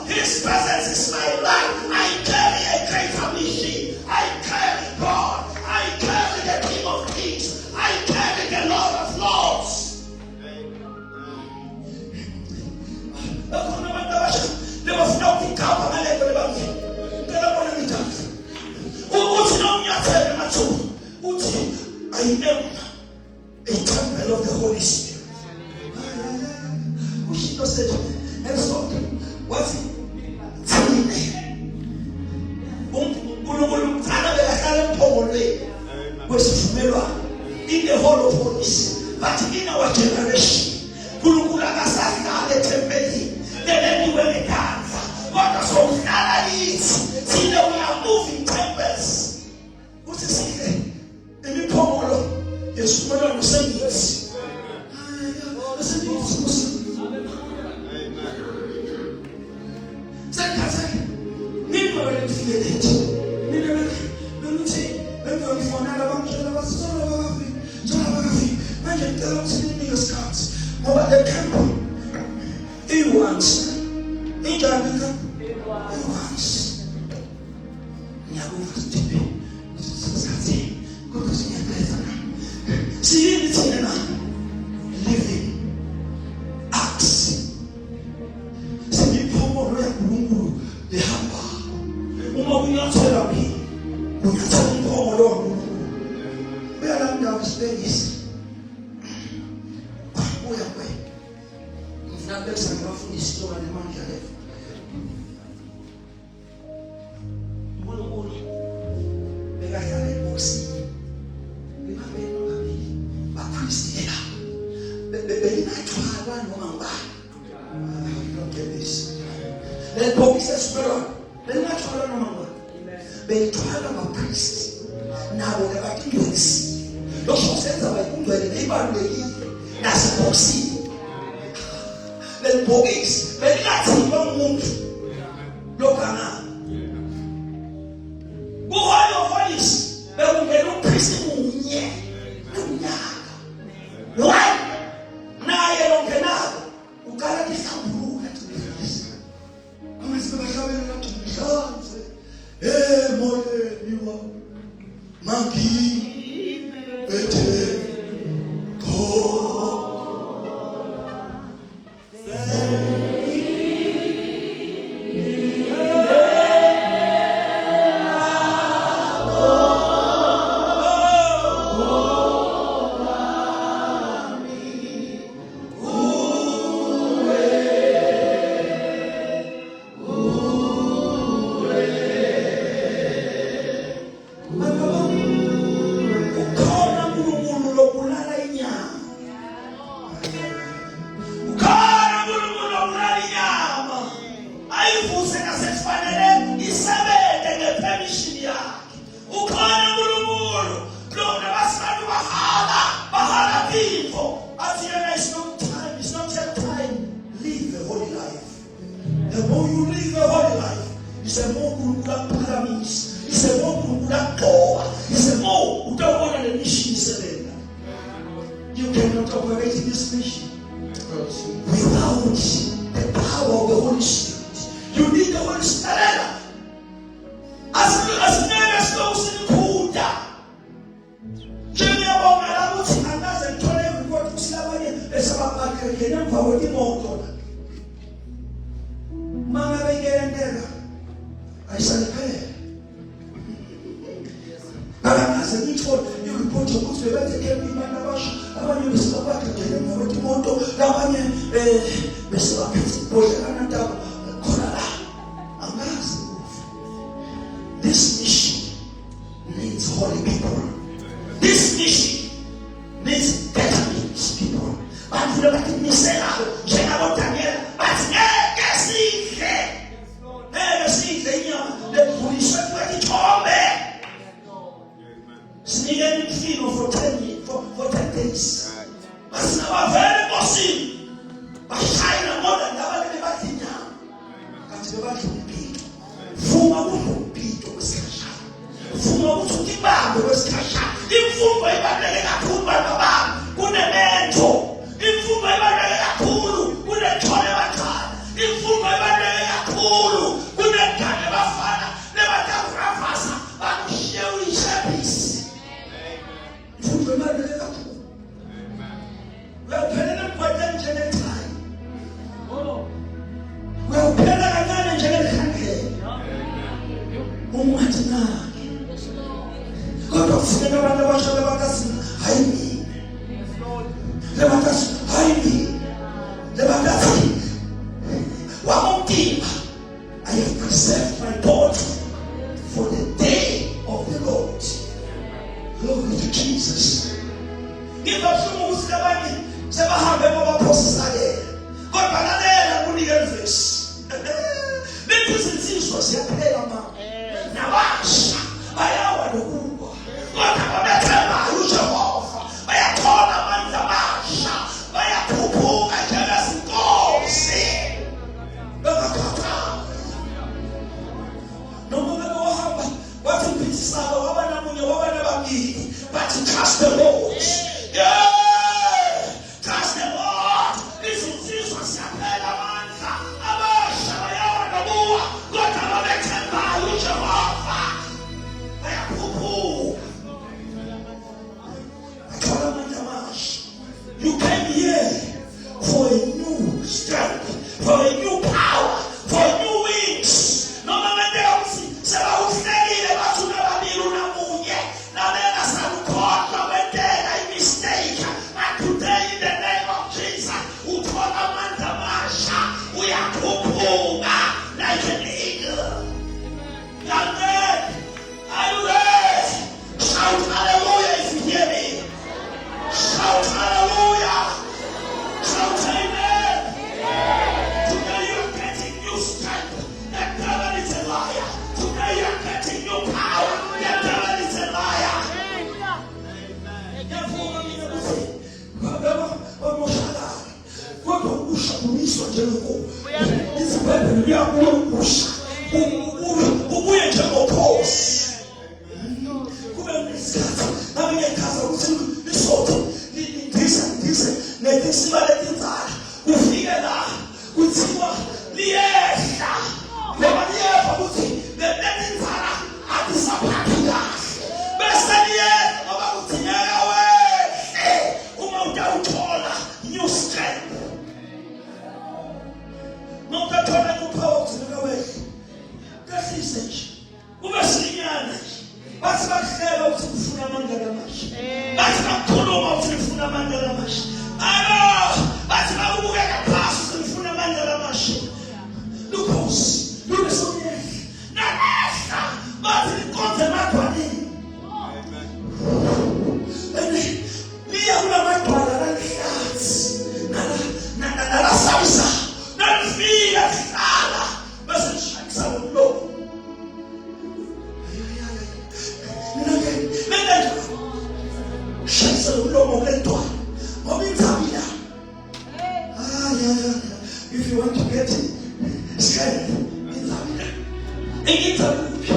his presence is my life. I carry a greater mission. I carry God. I carry the King of Kings. I carry the Lord of Lords. Never felt the cup of my leg. I am a temple of the Holy Spirit. She just said, and so what's it? In the whole of Holies, but in our generation, God has so needs. See that we are moving temples. What is it? Any pomolo is more than the same needs. Over the camp, he wants. He wants. See anything living acts. See people who are the hamper. We are therapy. We are telling all along. We are under the space. We are way. If not, there's a rough story and the man can live. Let police spirit. Let not try no man. They try to a priest. Now we never do this. Don't say that I don't do it. Neighbor will that's a policy. Let police. Let not see one move. Look at now. Go on your voice. But we get no priest in here. No. Why? Now you don't get now. You gotta be some blue. This mission needs holy people. This mission needs determined people. But you know what it means? For 10 days. Asinabavele enkosini. Bashayina ngoba ndabale bathi inyama. Kanti bebadla umpito. Vuma kudla umpito kwesikhashana. Vuma ukuthi ukibambe kwesikhashana. Imfundo ibaluleke kakhulu baba. Kunemento. Imfundo ibaluleke kakhulu kunethole abadala. Imfundo ibaluleke kakhulu kunegane bafana nebadabravasa bakushiye uyishebisi. Imfundo ibaluleke kakhulu. Uyaphelela mkwethe njengechayi. Uyaphelela kancane njengekhandlela. Ungathi nake. Kodwa kufuneka abantu abasha lebakasini hayi mina. Lebakasini hayi mina. Lebakasini wamumtimba. I have preserved my body for the day of the Lord. Glory to Jesus. Ngivashuma ukuthi abanye sebahambe ngobaphosisakela. Kodwa lalela kunikele verse. Lethi izinsizwa ziyaphela mama. Nabasha bayawa nokulwa. Kodwa babethembayo uJehova bayathola amandla amasha. Bayaphuphuka njengezinkosi. Bengakhathali. Noma ngabe wahamba wathi imphisisaba waba namunye waba nababili. But trust the Lord. Yeah! Trust the Lord. Izinsizwa ziyaphela amandla. Abasha bayawa nokuwa. Kodwa babethembayo uJehova bayaphuphuka. Bathola amandla amasha. You came here for a new strength, for a new power, for new wings. Noma ngendlela ukuthi sebawuhlelile bathi unababili unamunye. Lalela salukhohlwa kwentela imistake. But today in the name of Jesus, uthola amandla amasha. Uyaphuphuka like an eagle. Young man, are you there? Shout hallelujah if you hear me. Shout hallelujah. Shout amen. Today you are getting new strength. The devil is a liar. Today you are getting new power. The devil is a liar. Therefore, kodwa ukusha kumiswa njengokuba izibhebhelo liyabuya ukusha ubuye njengophosi. Kube nesikhathi nami ngiyakhaza ukuthi lisothe lindise nethisiba letinzala ufike la kuthiwa liyehla ngoba liyehla ukuthi letinzala atisaphathi kahle bese liyehla ngoba kudingeka wehle uma utawuthola new strength. Uma utathola new power kudingeka wehle kehlise nje ube silinyana nje. Bathi bakuhlela ukuthi kufuna amandla amasha. Bathi bakukhuluma ukuthi kufuna amandla amasha. Bathi bakubukeka phasi ukuthi kufuna amandla amasha. Lukhosi lube somnyela nalehla bathi likonze madwanini. Liya kulamadwala lalihlathi nalasabisa nalifika lihlala bese lishayisa umlomo. Shayisa umlomo kulentwana ngoba inzabila. If you want to get strength, inzabila. Inzabila.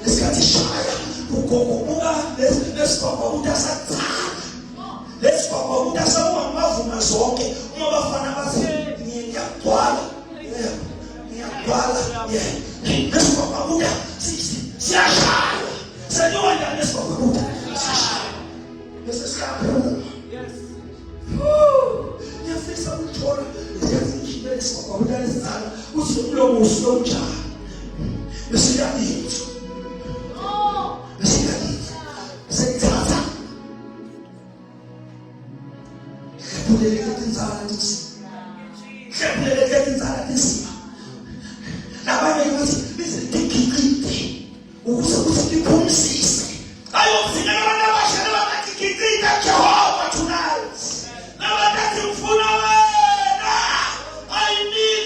Lesikhathi shaya ugogobuka lesibaba utasathala. Lesibaba utasaba amavuma zonke uma bafana bathi ngiyagcwala. Ngiyagcwala. Lesibaba uta siyashaya. Senhora, nesse momento, esse escapou. Minha filha sabe o choro. Nesse momento, o seu nome não já. Esse galinho. Esse galinho. Esse casa. Poderia ter tentado disso. Poderia ter tentado disso. Na barriga, mas tem que gritar. Usa que consiste. Aí o Senhor não vai chamar que grita Jehovah tonight. Não vai dar um funeral. I need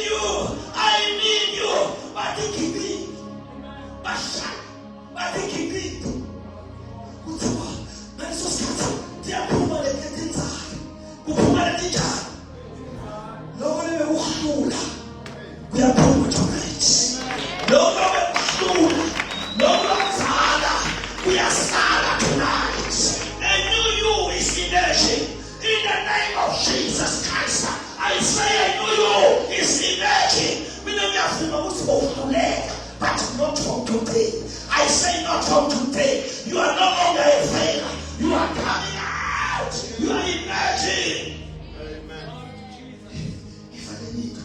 you. Vai ter que grita. Vai ter que grita. Mas os caras from today. I say not from today. You are no longer a failure. You are coming out. You are emerging. If I need to.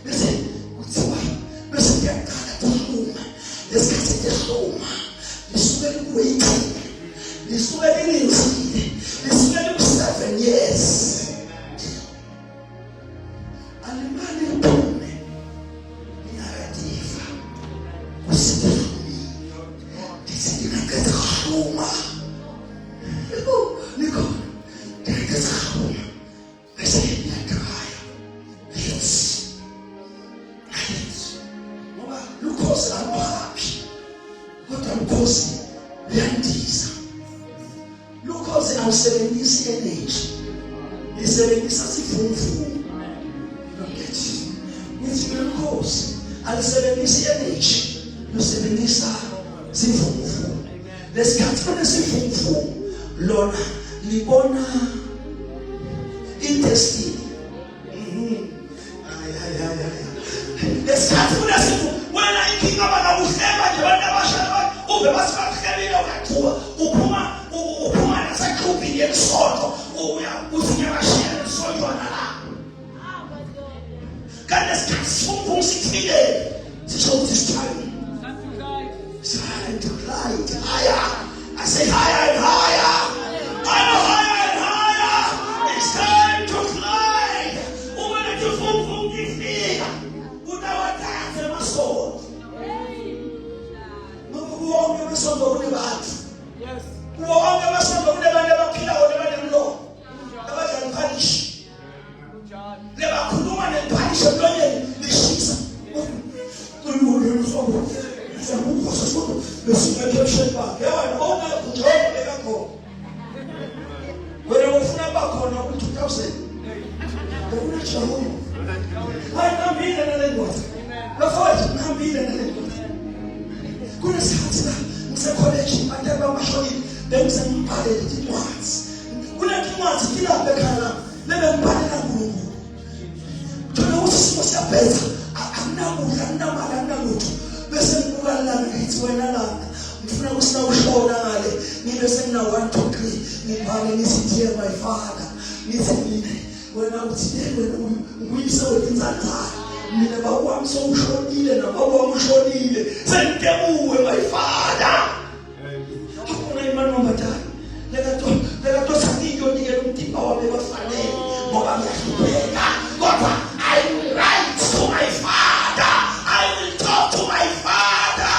Listen, get at home. Let's get at home. This is very waiting. This is very easy. This is very 7 years. And the man in the narrative was telling me, this is get at home. Nico, get at home. I say, yes. Look cause I'm happy. What I'm causing, realities. Look cause I'm 70 years age. The 70 years you don't get it. It's your cause. At the 70 years age, the 70 years let's cut for the simple. Lord, Libona intestine. Let's cut for the simple. When I think about the Muslim, you never shall over what's not heavy over Upuma as a grouping and sort. Oh, we are putting a share and so you are. God has got so 60 days to show this time. It's time to glide higher. I say higher and higher. Higher and higher. It's time to glide. Over the two this year. Put our tax in my soul. No, who are the son of the bad? Yes. Who are the son of the never kill or never law? Never can punish. Never could do and punish a million. When I was never called up to 2000, the rich are home. I can't be in another one. The fight can't be in another one. Good as Mr. College, I never was showing them some padded ones. When I do want to kill up the car, let them padded up room. To know what's a better. I'm now listen, it's when I learn. If I was now show down, listen now 1, 2, 3. Listen, my father. Listen, when I was there, when we saw it in that time, we never want so show needed, and our show needed. Send them away, my father. How can I remember that? Let us see you near the power of our family. I will write to my father. I will talk to my father.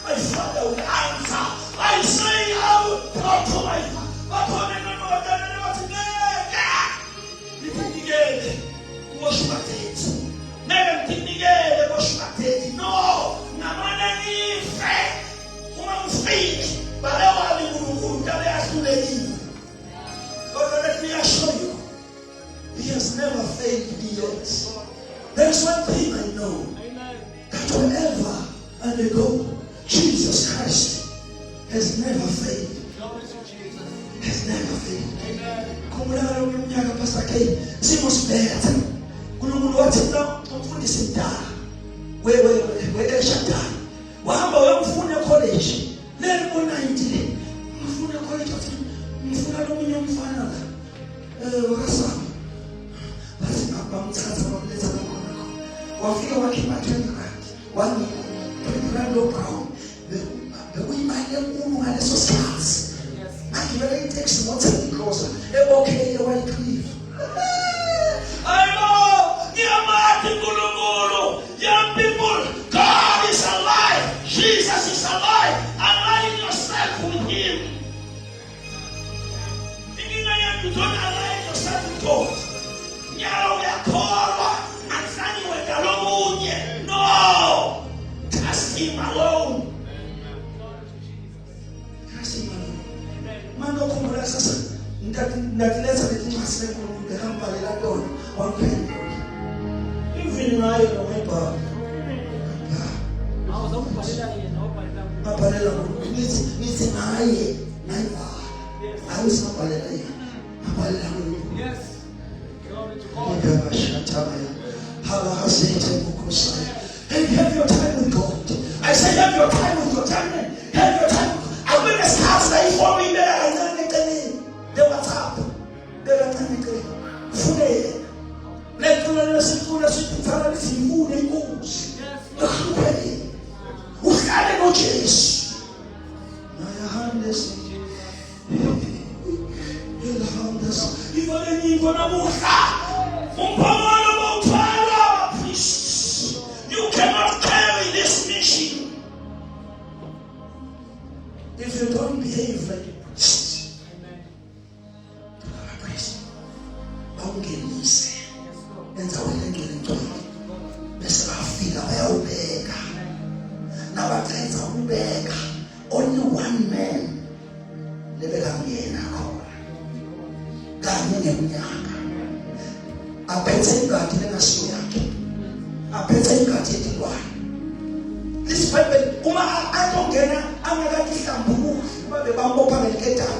My father will answer. I say I will talk to my father. But when I know that I know today, wash my teeth. Never think again, wash my teeth. No, Namana is woman speak, but I will to the evil. But let me assure you, he has never failed me yet. There's one thing I know. That wherever I go, Jesus Christ has never failed. Has never failed. Kumulala umnyaka Pastor K. Simos better. Kulungulu wathina umfundisi mdala. Wewe eshadala. Wahamba uyamfuna college. Leli ko-90. Umfuna college wathi umfuna lomunye umfana la. Wakasaba. Bathi bamthatha bamletha khona. Wafika wakhipha 20 rand. Wani 20 rand lo-brown. Bekuyimali enkulu ngaleso sikhathi. Akivele iteksi motheni closer. Okay, White Cliff. I know. Nyamati Kulumulu. Young people, God is alive. Jesus is alive. Align yourself with Him. You don't align yourself with God. Nyaro ya korwa. Ansani wekalomunye. No. Trust Him alone. Trust Him alone. Mando kumula sasa. Ndatileza vitu masile kumule hamba ila doni. Wampeni. Even na ayo na wepa. Mapalela nisi na aye. Na iwa. Ayo si mapalela ya. Mapalela mungu. Yes. Have your time with God. your time with your time. Have your time. I witnessed house like for me that I know the WhatsApp. The Funny. Let the Sikuna Sitality food and goes. The Kupay. Who had no chase? My hand is. You cannot carry this mission if you don't behave like a priest. Only one man this Bible, I don't get it. I'm not going to move. But the bamboo panel get down.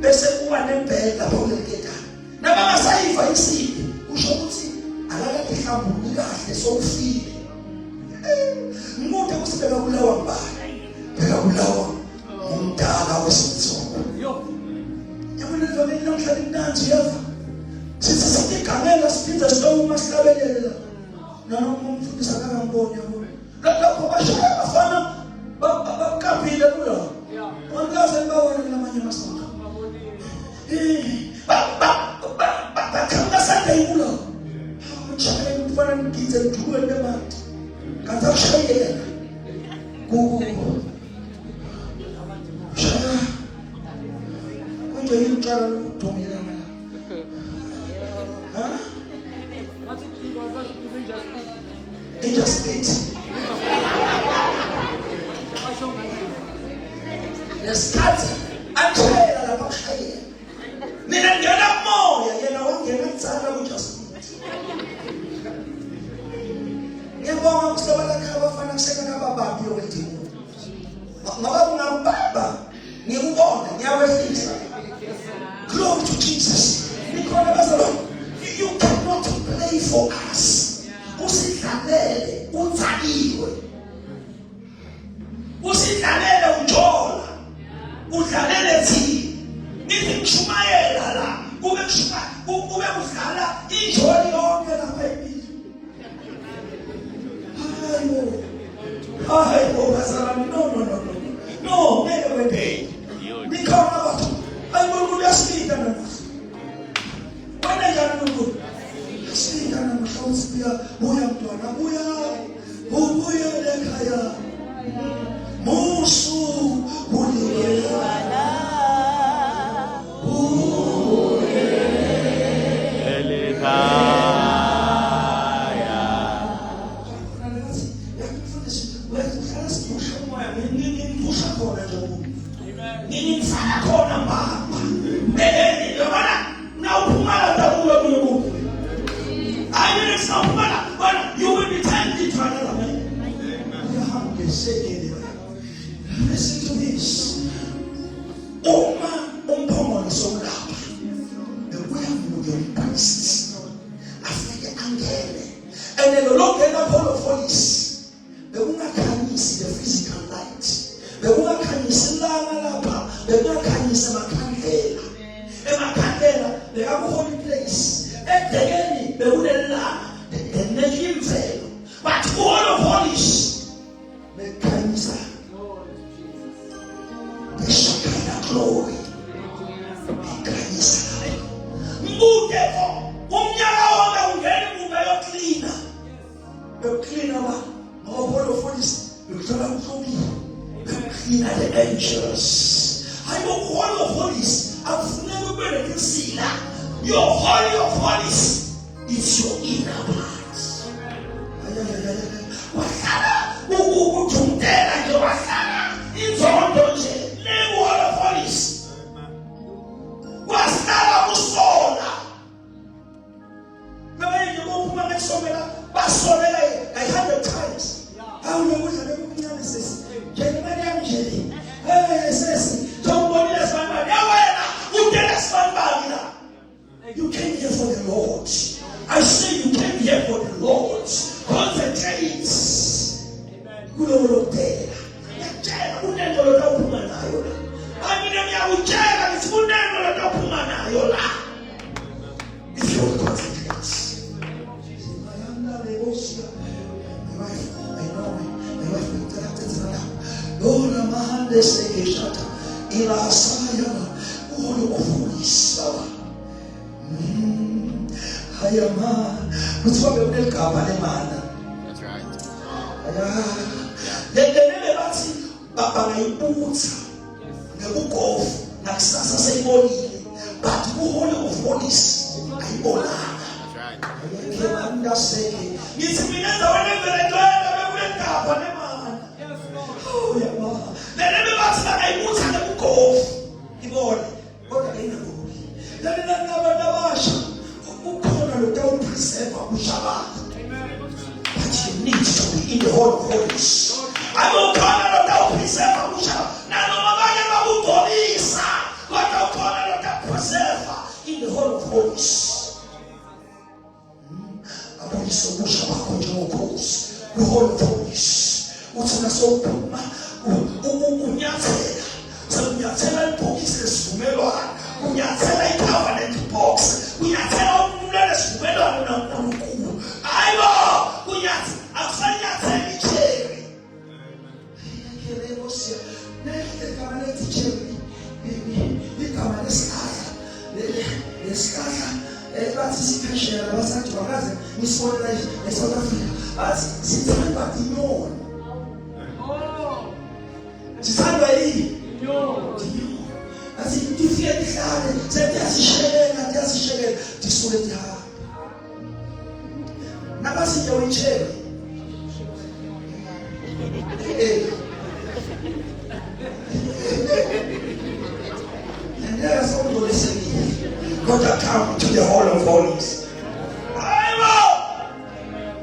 They say, "Who are them bed? The panel get down." Now, I say, if I see, who should see? I like to have moved. They so feel. More than what's the Ulawa bar. The Ulawa. Mumtala was so. You will never be long having dance together. Since I think I never split a stone, must have it. No, no, this is another one. Just it. Let's start. I'm tired of it. Nina get up more. You know what? You're not tired of just it. You're going to stop at the cover for a second of a baby waiting. Mama, Baba, you born, you are things. Glory to Jesus. You cannot play for us. Usitanele, utaliwe. Usitanele ujola. Utanele zi. Nithi mshumayela la. Ube udlala ijoli yonke la baby. Hayi bazalwane, no. No, ngeke wende. Nikhona bathu. Ayibona uyasipita namuhla. Wena njani umuntu? Sika namhlanje buya mntwana buya lekhaya musu buliwela you will be tempted to another man. Listen to this. Umphongolo somlapha. Bekuyamuyo priest. Afike angene. And then the Lord gave up all of police. Bekungakhanyisi the physical light. Bekungakhanyisi ilanga lapha. Bekungakhanyisi amakhandlela. Emakhandlela bekaku-holy place. Edekeni bekunelanga. But all of holies, the cancer, the Shekinah glory, the cancer. Mudeko, umnyaka ungena cleaner. The cleaner one, all of holies, the cleaner the angels. I know all of holies. I've never been a sinner. Your holy of holies is your inner part. Wasana, ukuthumtela nje wasana, inzondo nje, lewa of holies. Wasana usola. Baba nje ngophuma ngesomela, basomela 100 times. Awunokuthi bekunyama sisi. Njengoba yamjeli. Sisi, zombonile sibani. Yawena, udela sibani la. You came here for the Lord. isifunelo lokuphuma nayo la. If you will concentrate. My wife interacted with her. Lord, man, they say, shut up. Ila saya, all of police. Hayama, what's what we will cover the man. That's right. Then never see Papa Ibuta. The book of Naxasa Saimoni, but who hold of police? Ibola. That's right. It's a minute whenever I do it, cover the man. Oh, yeah, then never see I put in the book of Ibon. What I know. Then never who don't preserve a Mushala. But you need to be in the whole of holies. I will call it without preserve a Mushala. Now, no matter what police, but I'll call it without preserve in the whole of holies. I want so much about your cause. The whole of holies. What's in the soul? Unyatela boxes sumelo unyatela covenant box unyatela umulele sumelo na nkulunkulu ayibo unyathe akusanyatela icherry ngelebo siya neke covenant cherry igama lesikhala lesikhala bathi sipheshela basathi wakaze ngisibonela eSouth Africa bathi sithanda inyoni sithanda yini Asi tifike dihlale siyasishekela disuke dihamba nabasiye uyicheke and so God come to the hall of holies ayibo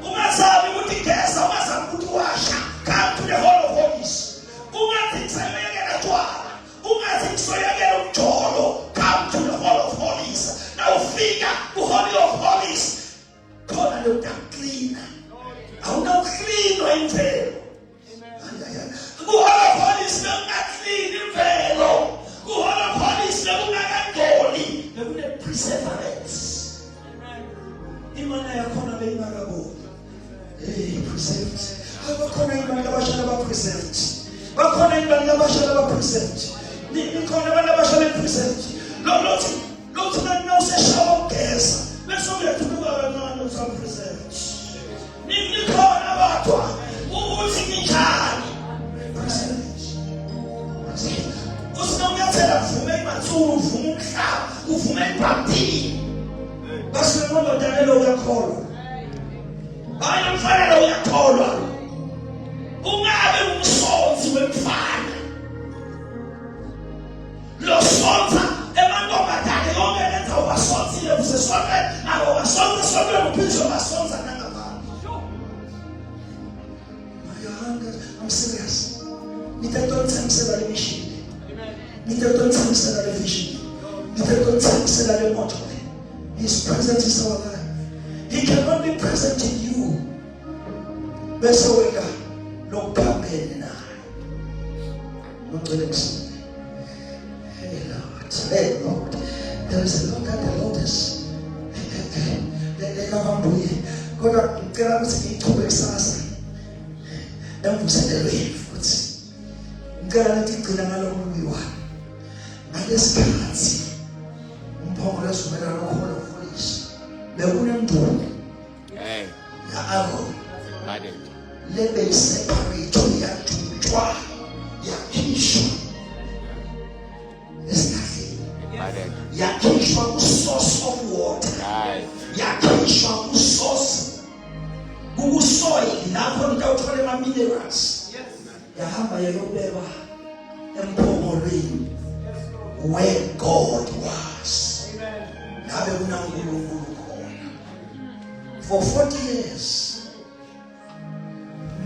ungasabi ukuthi gesa ungasabi ukuthi washa come to the hall of holies ungathi sayekela twala ungathi soyekela umjolo come to the hall of holies now ufika ku holy of holies khona lokuclean awuna clean wemvelo ku hall of holies clean imvelo ku hall of holies ngakangoli nekune preservance imana yakhona beyingakaboni preserved abakhona imana abashana ba preserved bakhona imana abashana ba preserved nikhona abantu abashana preserved lothi na useshawa ugeza bese uyathuka kancane usam preserved nikhona abathwa ukuthi njani preserved usinonyathela vume imathulu vume umhlaba uvume ibhaptini base ngoba dalelo uyakholwa hayi mfanele uyakholwa ungabe umsonzi wemfana lo sonza emantombazane yonke lenza ubasonzile usesonke abo basonza sonke uphizwa basonza nangaphambi I'm serious nitatontsangisela le mission nitatontsangisela le vision nitatontsangisela le motto. His presence is our life. He cannot be present in you. Bese weka lokuphambene naye. Ngicela Hey Lord, there is a lot that the Lord is. Lekahambuye. Kodwa ngicela ukuthi ngiyichube kusasa. Emvuselelweni futhi. Ngicela ukuthi igcina ngalokho ngalesi umphokola sumela lokholo futhi. Bekunemndulo. Hey. Ya-aro. Got it. Lebe separate yathuthwa yakhishwa esinahleni yakhishwa ku-source of water yakhishwa ku-source kusoil lapho nitawuthola ama-minerals yahamba yayobekwa emphongolweni where God was ngabe kunankulunkulu khona for 40 years.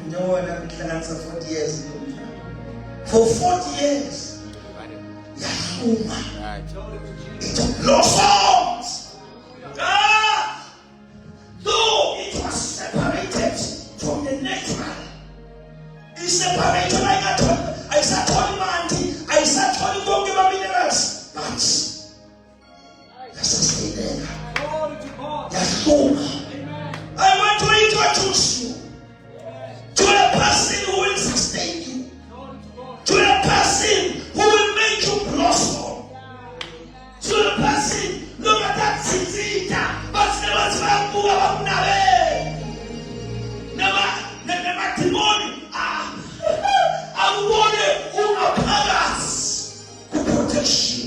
No one can answer 40 years. For 40 years, Yahuma, it blossoms. Though it was separated from the natural, it's separated like I said, I said, minerals, but I want to introduce you to a person who will sustain you, to a person who will make you blossom, to a person no matter sisita, but never trample about never matrimony. I want to protection.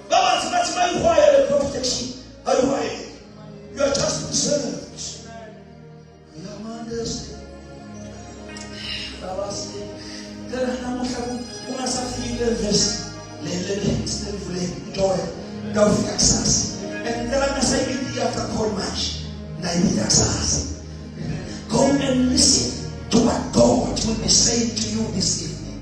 Baba, that's my wire protection. You are just preserved. Baba said, go and listen to what God will be saying to you this evening.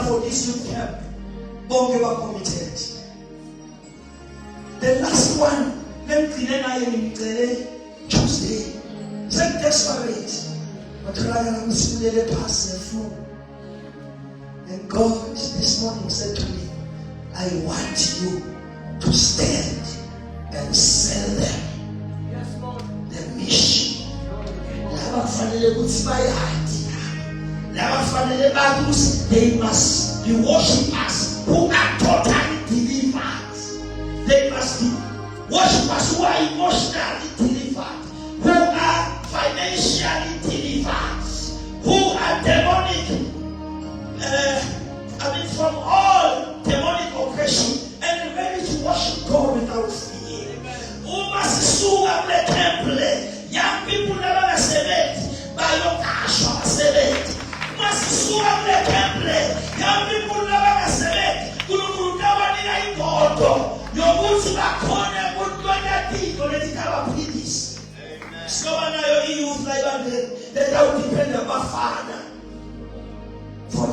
For this youth camp, Bonge were committed. The last one, Tuesday, said desperate, but I pass through. And God this morning said to me, I want you to stand and sell them the mission. They must be worshippers who are totally delivered. They must be worshippers who are emotionally delivered, who are financially delivered, who are demonic, from all demonic oppression, and ready to worship God without fear. Who must sue up the temple? Young people never celebrate, by your cash or celebrate. Must sue up the temple. Young people never celebrate. Guru never deny God. Your boots back on and put on that thing for the cover please. So now your youth like that I will depend on my father. For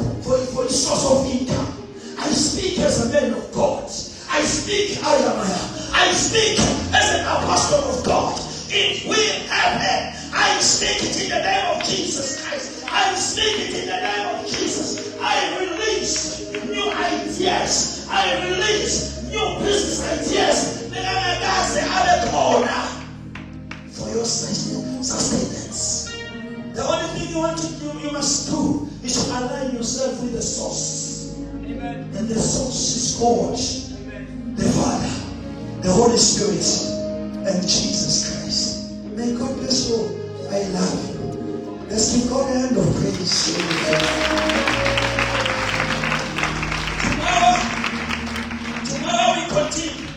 the source of income. I speak as a man of God. I speak I speak as an apostle of God. It will happen. I speak it in the name of Jesus Christ. I speak it in the name of Jesus. I release new ideas. I release new business ideas. For your sustenance. The only thing you want to do, you must do, is to align yourself with the source. Amen. And the source is God, Amen. The Father, the Holy Spirit, and Jesus Christ. May God bless you. I love you. Let's give God a hand of praise. Tomorrow we continue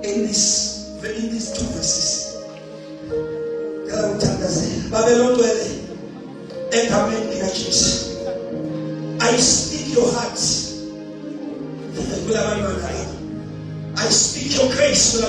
in these two verses. I speak your heart. I speak your grace.